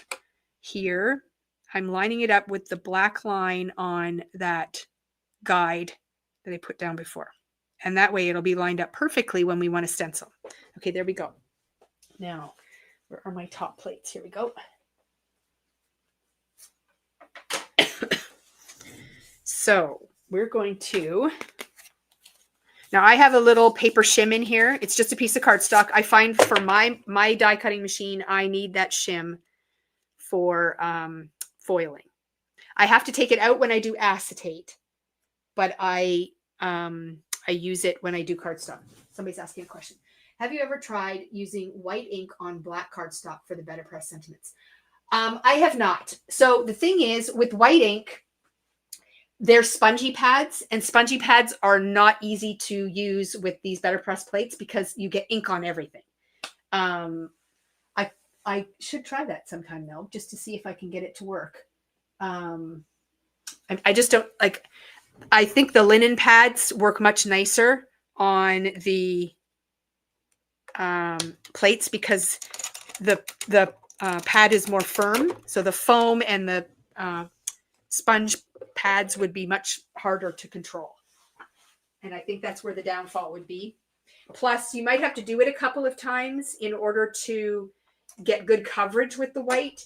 here, I'm lining it up with the black line on that guide that I put down before. And that way it'll be lined up perfectly when we want to stencil. Okay, there we go. Now, where are my top plates? Here we go. So we're going to, now I have a little paper shim in here. It's just a piece of cardstock. I find for my die cutting machine, I need that shim for foiling. I have to take it out when I do acetate, but I use it when I do cardstock. Somebody's asking a question. Have you ever tried using white ink on black cardstock for the Better Press sentiments? I have not. So the thing is, with white ink, they're spongy pads, and spongy pads are not easy to use with these Better Press plates because you get ink on everything. I should try that sometime, though, just to see if I can get it to work. I just don't like. I think the linen pads work much nicer on the plates because the pad is more firm. So the foam and the sponge pads would be much harder to control. And I think that's where the downfall would be. Plus, you might have to do it a couple of times in order to get good coverage with the white.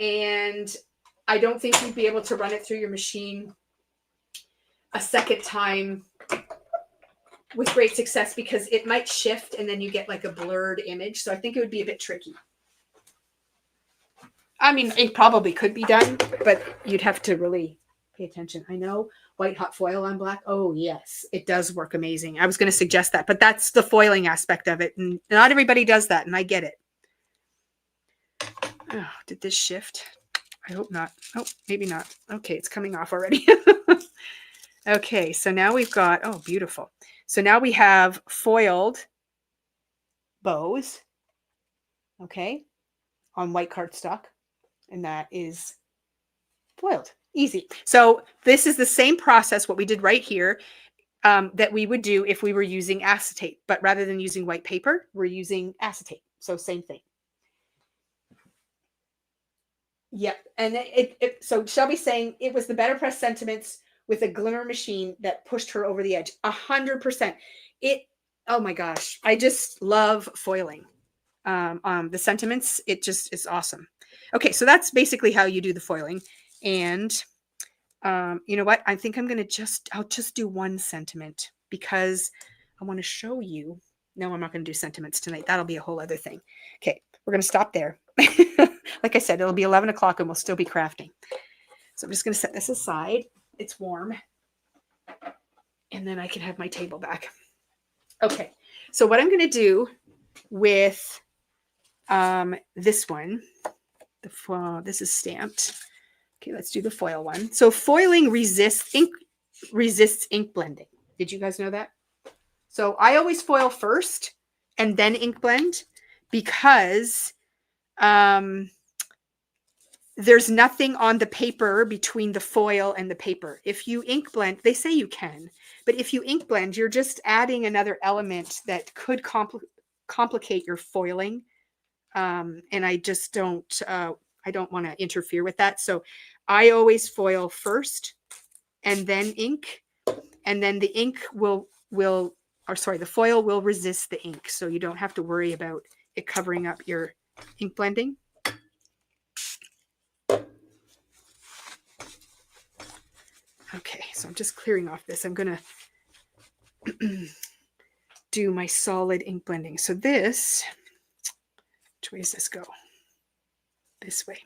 And I don't think you'd be able to run it through your machine a second time with great success because it might shift and then you get like a blurred image. So I think it would be a bit tricky. I mean, it probably could be done, but you'd have to really pay attention. I know white hot foil on black. Oh, yes, it does work amazing. I was going to suggest that, but that's the foiling aspect of it. And not everybody does that, and I get it. Oh, did this shift? I hope not. Oh, maybe not. Okay, it's coming off already. Okay, so now we've got, oh, beautiful. So now we have foiled bows, okay, on white cardstock, and that is foiled. Easy. So this is the same process, what we did right here, that we would do if we were using acetate, but rather than using white paper, we're using acetate. So same thing. Yep. And so Shelby's saying it was the Better Press Sentiments with a glimmer machine that pushed her over the edge. 100%. Oh my gosh. I just love foiling. The Sentiments, it just is awesome. Okay. So that's basically how you do the foiling. And you know what? I think I'll just do one sentiment because I want to show you. No, I'm not going to do sentiments tonight. That'll be a whole other thing. Okay. We're going to stop there. Like I said, it'll be 11 o'clock and we'll still be crafting. So I'm just going to set this aside. It's warm. And then I can have my table back. Okay. So what I'm going to do with this one, this is stamped. Okay, let's do the foil one. So foiling resists ink blending. Did you guys know that? So I always foil first and then ink blend because there's nothing on the paper between the foil and the paper. If you ink blend, they say you can, but if you ink blend, you're just adding another element that could complicate your foiling. And I just don't want to interfere with that. So I always foil first and then ink, and then the ink the foil will resist the ink. So you don't have to worry about it covering up your ink blending. Okay, so I'm just clearing off this. I'm going to do my solid ink blending. So this, which way does this go? This way.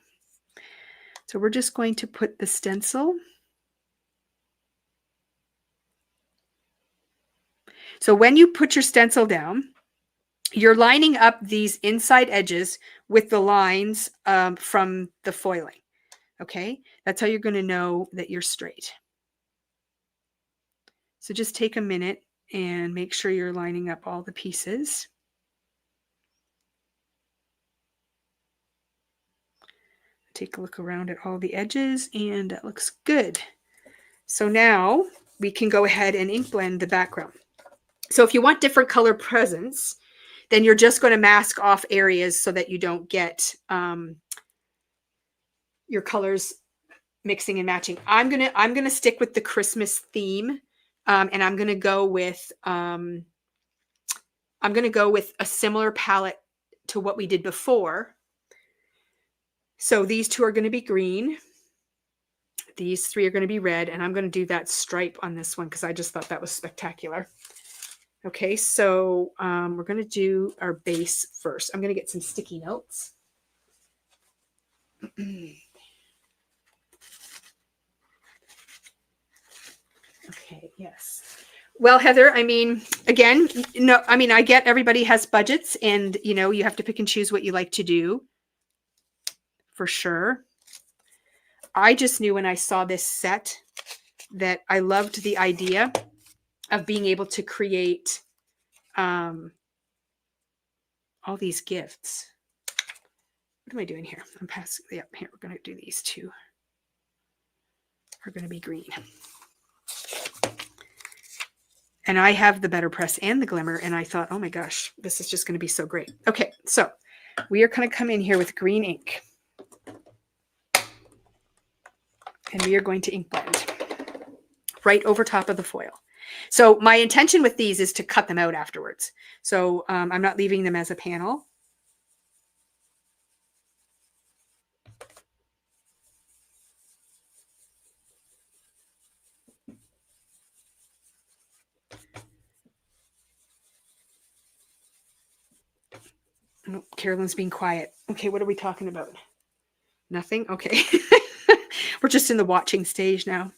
So we're just going to put the stencil. So when you put your stencil down, you're lining up these inside edges with the lines from the foiling. Okay, that's how you're going to know that you're straight. So just take a minute and make sure you're lining up all the pieces. Take a look around at all the edges, and that looks good. So now we can go ahead and ink blend the background. So if you want different color presents, then you're just going to mask off areas so that you don't get your colors mixing and matching. I'm gonna stick with the Christmas theme, and I'm gonna go with a similar palette to what we did before. So these two are going to be green. These three are going to be red, and I'm going to do that stripe on this one because I just thought that was spectacular. Okay, so we're going to do our base first. I'm going to get some sticky notes. Okay, yes. Well, Heather, I mean, again, no, I mean, I get everybody has budgets and, you know, you have to pick and choose what you like to do. For sure. I just knew when I saw this set that I loved the idea of being able to create all these gifts. What am I doing here? I'm passing. Yep, here we're going to do these two. Are going to be green. And I have the Better Press and the Glimmer, and I thought, oh my gosh, this is just going to be so great. Okay, so we are going to come in here with green ink. And we are going to ink blend right over top of the foil. So my intention with these is to cut them out afterwards. So I'm not leaving them as a panel. Oh, Carolyn's being quiet. Okay, what are we talking about? Nothing? Okay. We're just in the watching stage now.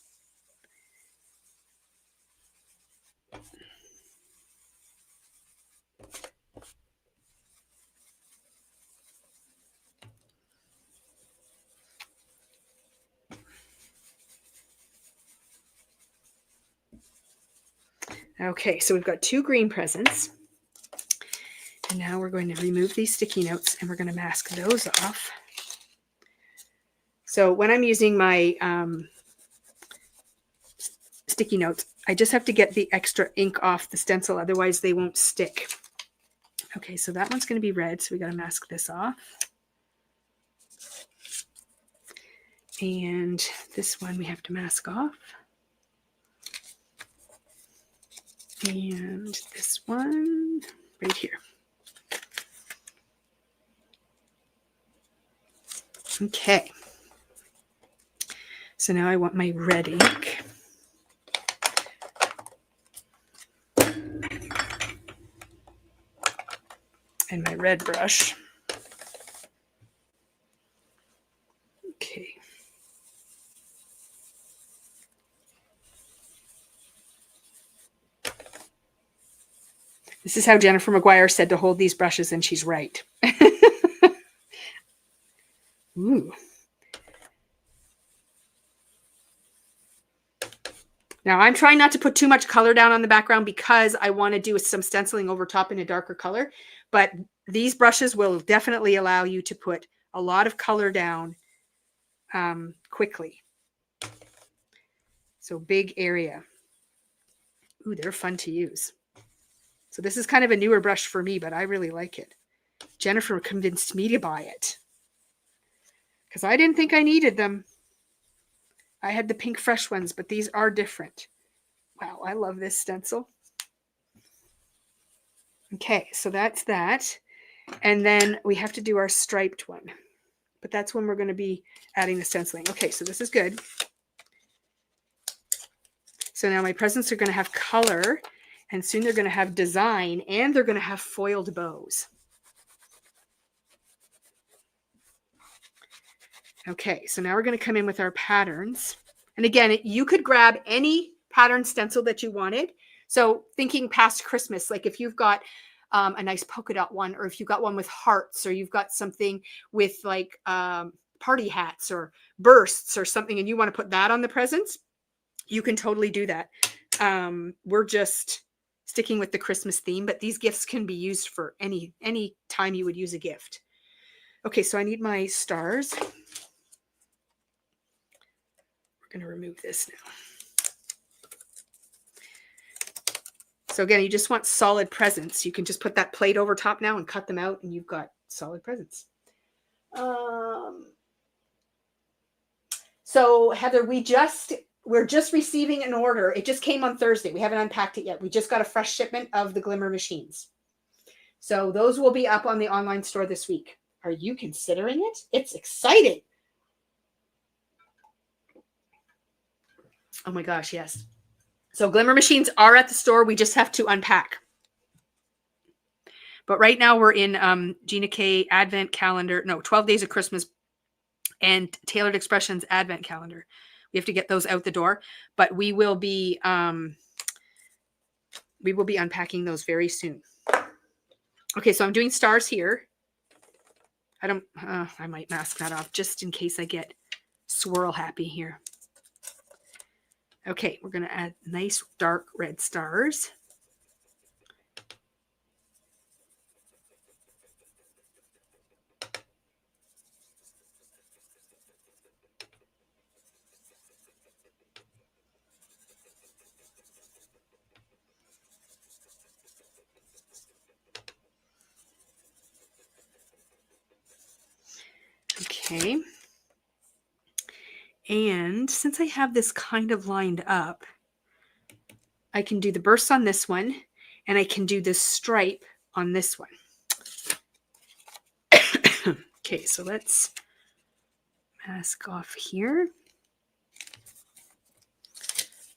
Okay, so we've got 2 green presents. And now we're going to remove these sticky notes and we're going to mask those off. So when I'm using my sticky notes, I just have to get the extra ink off the stencil, otherwise they won't stick. Okay, so that one's going to be red, so we got to mask this off. And this one we have to mask off. And this one right here. Okay. So now I want my red ink. And my red brush. Okay. This is how Jennifer McGuire said to hold these brushes, and she's right. Ooh. Now I'm trying not to put too much color down on the background because I want to do some stenciling over top in a darker color. But these brushes will definitely allow you to put a lot of color down quickly. So big area. Ooh, they're fun to use. So this is kind of a newer brush for me, but I really like it. Jennifer convinced me to buy it because I didn't think I needed them. I had the pink fresh ones, but these are different. Wow, I love this stencil. Okay, so that's that. And then we have to do our striped one. But that's when we're going to be adding the stenciling. Okay, so this is good. So now my presents are going to have color, and soon they're going to have design, and they're going to have foiled bows. Okay, so now we're going to come in with our patterns. And again, you could grab any pattern stencil that you wanted. So thinking past Christmas, like if you've got a nice polka dot one, or if you've got one with hearts, or you've got something with like party hats or bursts or something, and you want to put that on the presents, you can totally do that. We're just sticking with the Christmas theme, but these gifts can be used for any time you would use a gift. Okay, so I need my stars. We're going to remove this now. So again, you just want solid presents. You can just put that plate over top now and cut them out, and you've got solid presents. So Heather, we're just receiving an order. It just came on Thursday. We haven't unpacked it yet. We just got a fresh shipment of the Glimmer machines. So those will be up on the online store this week. Are you considering it? It's exciting. Oh my gosh, yes. So Glimmer machines are at the store. We just have to unpack. But right now we're in Gina K Advent Calendar. No, 12 Days of Christmas and Tailored Expressions Advent Calendar. We have to get those out the door. But we will be unpacking those very soon. Okay, so I'm doing stars here. I might mask that off just in case I get swirl happy here. Okay, we're going to add nice dark red stars. Okay. And since I have this kind of lined up, I can do the bursts on this one, and I can do this stripe on this one. Okay, so let's mask off here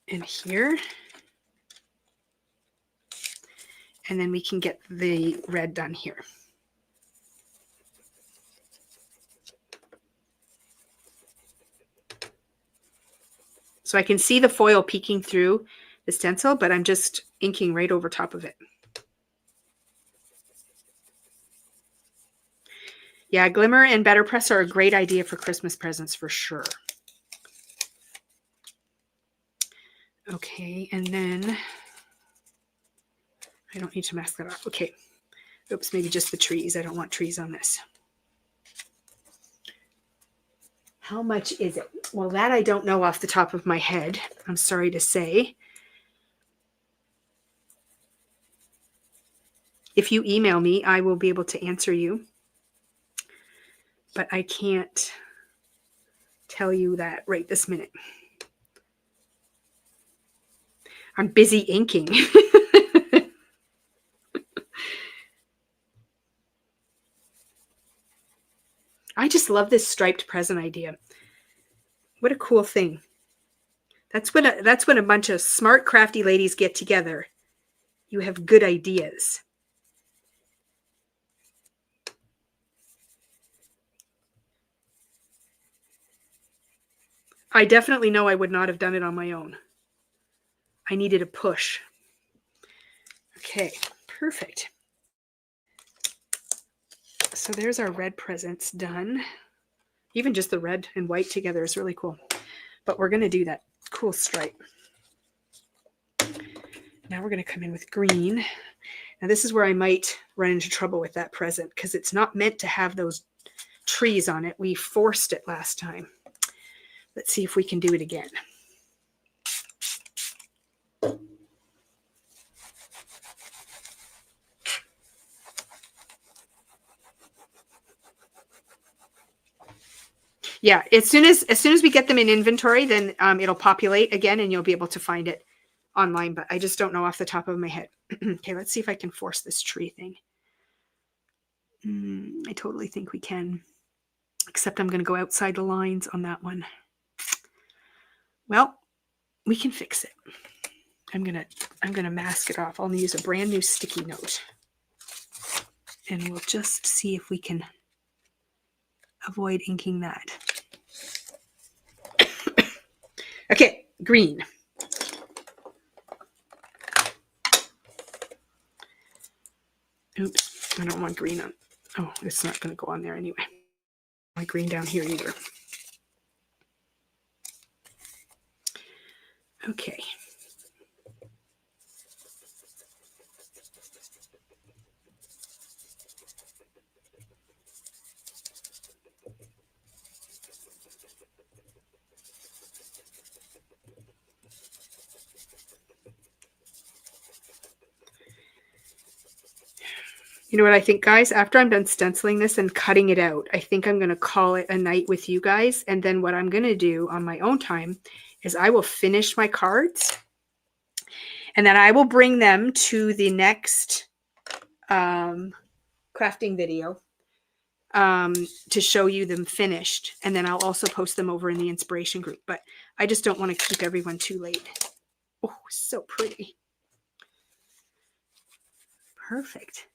and here. And then we can get the red done here. So I can see the foil peeking through the stencil, but I'm just inking right over top of it. Yeah, glimmer and better press are a great idea for Christmas presents for sure. Okay, and then I don't need to mask that off. Okay. Oops, maybe just the trees. I don't want trees on this. How much is it? Well, that I don't know off the top of my head. I'm sorry to say. If you email me, I will be able to answer you. But I can't tell you that right this minute. I'm busy inking. I just love this striped present idea. What a cool thing. That's when a bunch of smart, crafty ladies get together. You have good ideas. I definitely know I would not have done it on my own. I needed a push. Okay, perfect. So there's our red presents done. Even just the red and white together is really cool. But we're going to do that cool stripe. Now we're going to come in with green. Now this is where I might run into trouble with that present because it's not meant to have those trees on it. We forced it last time. Let's see if we can do it again. Yeah, as soon as we get them in inventory, then it'll populate again and you'll be able to find it online, but I just don't know off the top of my head. Okay, let's see if I can force this tree thing. I totally think we can, except I'm going to go outside the lines on that one. Well, we can fix it. I'm gonna mask it off. I'll use a brand new sticky note, and we'll just see if we can avoid inking that. Okay, green. Oops, I don't want green on. Oh, it's not going to go on there anyway. My green down here either. Okay. You know what I think, guys? After I'm done stenciling this and cutting it out, I think I'm going to call it a night with you guys. And then what I'm going to do on my own time is I will finish my cards. And then I will bring them to the next crafting video to show you them finished. And then I'll also post them over in the inspiration group. But I just don't want to keep everyone too late. Oh, so pretty. Perfect.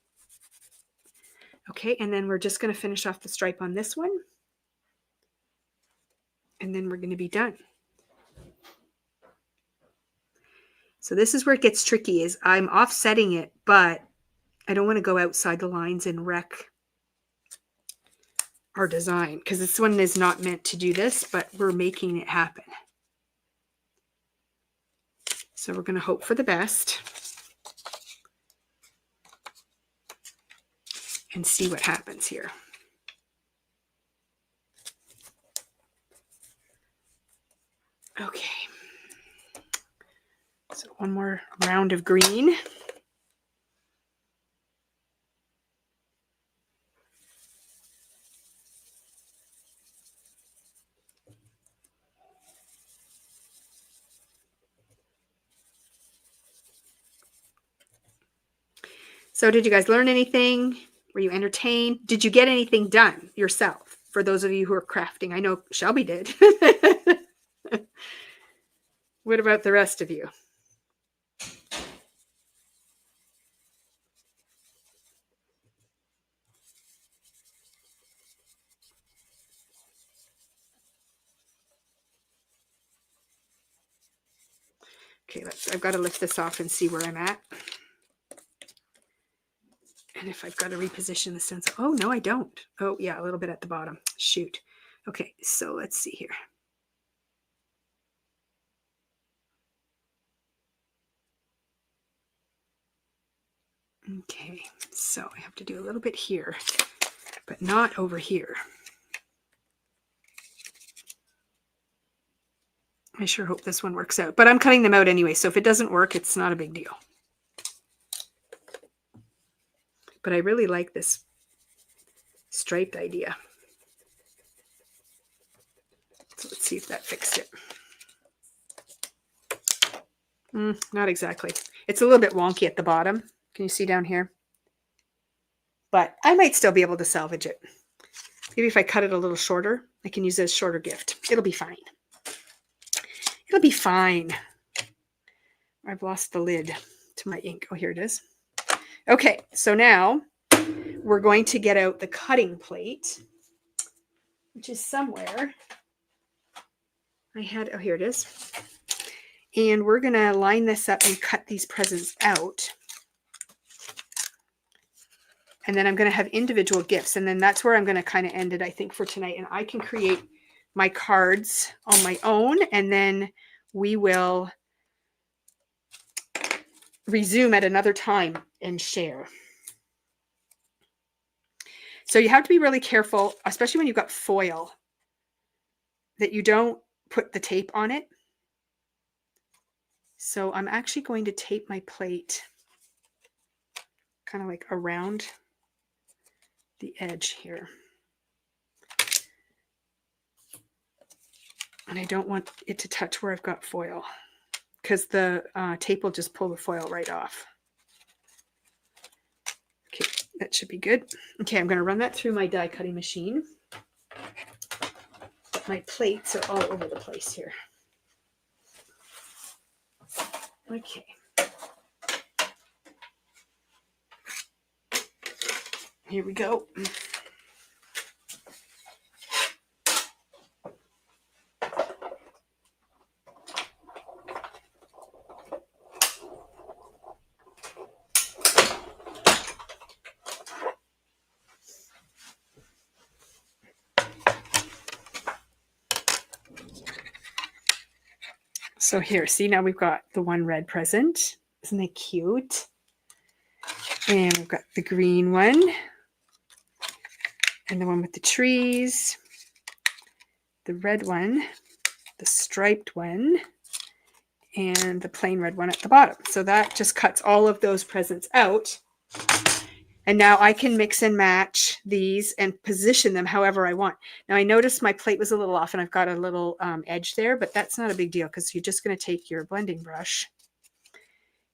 Okay, and then we're just going to finish off the stripe on this one. And then we're going to be done. So this is where it gets tricky, is I'm offsetting it, but I don't want to go outside the lines and wreck our design, because this one is not meant to do this, but we're making it happen. So we're going to hope for the best and see what happens here. Okay. So one more round of green. So did you guys learn anything? Were you entertained? Did you get anything done yourself? For those of you who are crafting, I know Shelby did. What about the rest of you? Okay, I've got to lift this off and see where I'm at. And if I've got to reposition the stencil. Oh, no, I don't. Oh, yeah, a little bit at the bottom. Shoot. Okay, so let's see here. Okay, so I have to do a little bit here, but not over here. I sure hope this one works out, but I'm cutting them out anyway, so if it doesn't work, it's not a big deal. But I really like this striped idea. So let's see if that fixed it. Not exactly. It's a little bit wonky at the bottom. Can you see down here? But I might still be able to salvage it. Maybe if I cut it a little shorter, I can use it as a shorter gift. It'll be fine. It'll be fine. I've lost the lid to my ink. Oh, here it is. Okay, so now we're going to get out the cutting plate, which is somewhere. Oh, here it is. And we're going to line this up and cut these presents out. And then I'm going to have individual gifts. And then that's where I'm going to kind of end it, I think, for tonight. And I can create my cards on my own. And then we will resume at another time and share. So you have to be really careful, especially when you've got foil, that you don't put the tape on it. So I'm actually going to tape my plate kind of like around the edge here. And I don't want it to touch where I've got foil because the tape will just pull the foil right off. Okay, that should be good. Okay, I'm going to run that through my die cutting machine. My plates are all over the place here. Okay. Here we go. So here, see, now we've got the one red present. Isn't it cute? And we've got the green one. And the one with the trees. The red one. The striped one. And the plain red one at the bottom. So that just cuts all of those presents out. And now I can mix and match these and position them however I want. Now I noticed my plate was a little off and I've got a little edge there, but that's not a big deal because you're just going to take your blending brush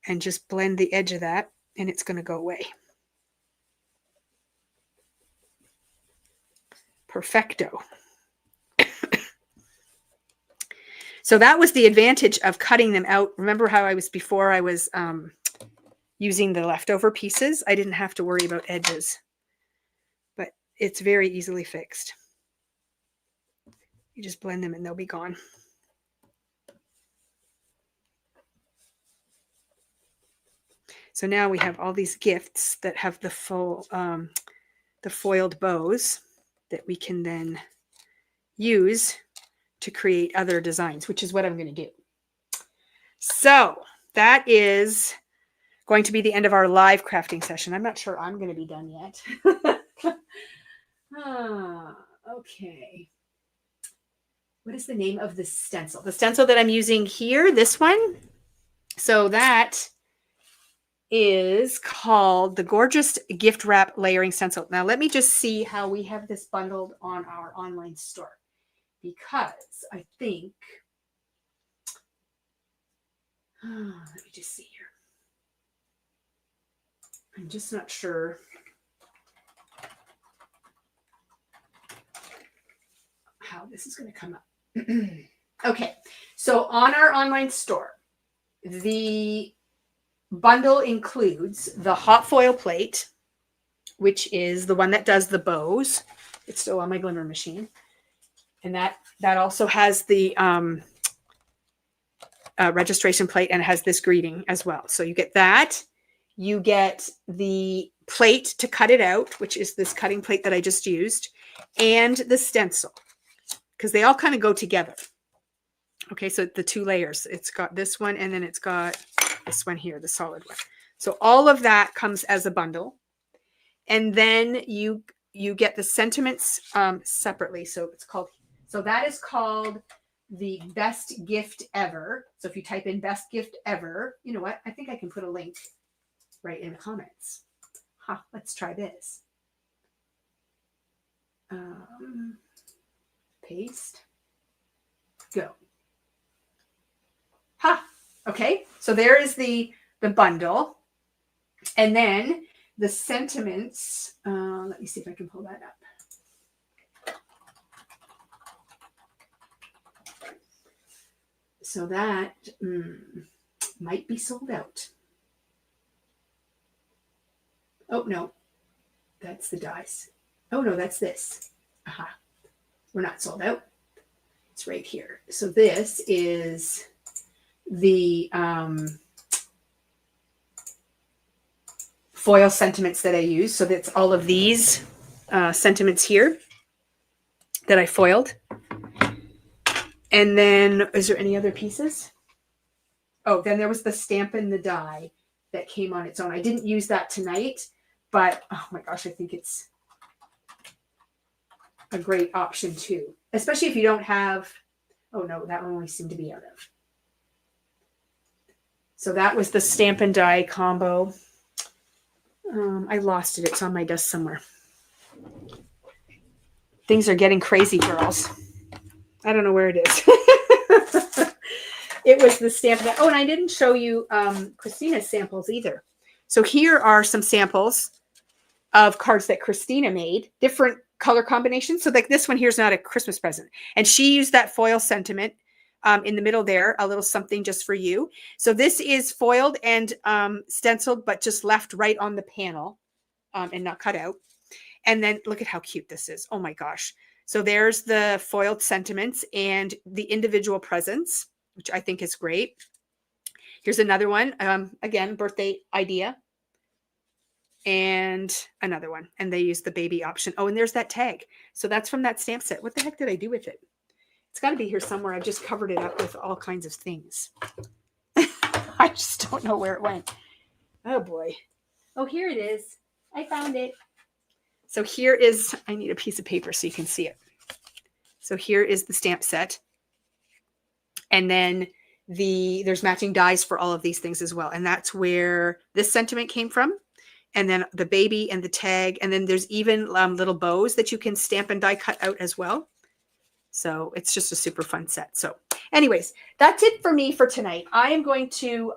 and just blend the edge of that and it's going to go away. Perfecto. So that was the advantage of cutting them out. Remember how I was before I was using the leftover pieces? I didn't have to worry about edges, but it's very easily fixed. You just blend them and they'll be gone. So now we have all these gifts that have the full, the foiled bows that we can then use to create other designs, which is what I'm going to do. So that is going to be the end of our live crafting session. I'm not sure I'm going to be done yet. Okay. What is the name of the stencil? The stencil that I'm using here, this one. So that is called the Gorgeous Gift Wrap Layering Stencil. Now let me just see how we have this bundled on our online store. Because I think, let me just see here. I'm just not sure how this is going to come up. Okay, so on our online store, the bundle includes the hot foil plate, which is the one that does the bows. It's still on my glimmer machine. And that also has the registration plate, and it has this greeting as well. So you get that. You get the plate to cut it out, which is this cutting plate that I just used, and the stencil, because they all kind of go together. Okay, so the 2 layers. It's got this one, and then it's got this one here, the solid one. So all of that comes as a bundle. And then you get the sentiments separately. So that is called the best gift ever. So if you type in best gift ever, you know what? I think I can put a link right in the comments. Let's try this. Paste. Go. Okay. So there is the bundle. And then the sentiments. Let me see if I can pull that up. So that might be sold out. Oh, no. That's the dies. Oh, no, that's this. We're not sold out. It's right here. So this is the foil sentiments that I use. So that's all of these sentiments here that I foiled. And then, is there any other pieces? Oh, then there was the stamp and the die that came on its own. I didn't use that tonight, but oh my gosh, I think it's a great option too. Especially if you don't have, oh no, that one only seemed to be out of. So that was the stamp and die combo. I lost it. It's on my desk somewhere. Things are getting crazy, girls. I don't know where it is. It was the stamp that, and I didn't show you Christina's samples either. So here are some samples of cards that Christina made, different color combinations. So like this one here's not a Christmas present. And she used that foil sentiment in the middle there, a little something just for you. So this is foiled and stenciled, but just left right on the panel and not cut out. And then look at how cute this is. Oh my gosh. So there's the foiled sentiments and the individual presents, which I think is great. Here's another one. Again, birthday idea. And another one. And they use the baby option. Oh, and there's that tag. So that's from that stamp set. What the heck did I do with it? It's got to be here somewhere. I've just covered it up with all kinds of things. I just don't know where it went. Oh, boy. Oh, here it is. I found it. So here is, I need a piece of paper so you can see it. So here is the stamp set. And then there's matching dies for all of these things as well. And that's where this sentiment came from. And then the baby and the tag. And then there's even little bows that you can stamp and die cut out as well. So it's just a super fun set. So anyways, that's it for me for tonight. I am going to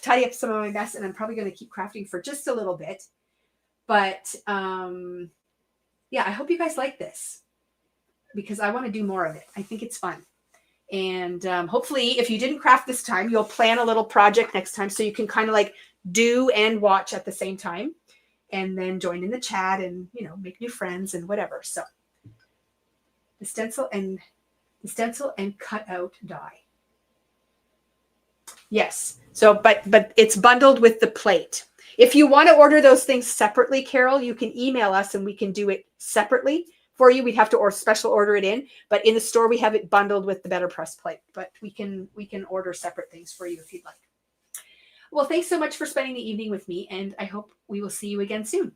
tidy up some of my mess, and I'm probably going to keep crafting for just a little bit. But yeah, I hope you guys like this because I want to do more of it. I think it's fun. And hopefully if you didn't craft this time, you'll plan a little project next time so you can kind of like do and watch at the same time and then join in the chat and, you know, make new friends and whatever. So the stencil and cut out die. Yes. So, but it's bundled with the plate. If you want to order those things separately, Carol, you can email us and we can do it separately for you. We'd have to special order it in, but in the store we have it bundled with the Better Press plate. But we can order separate things for you if you'd like. Well, thanks so much for spending the evening with me, and I hope we will see you again soon.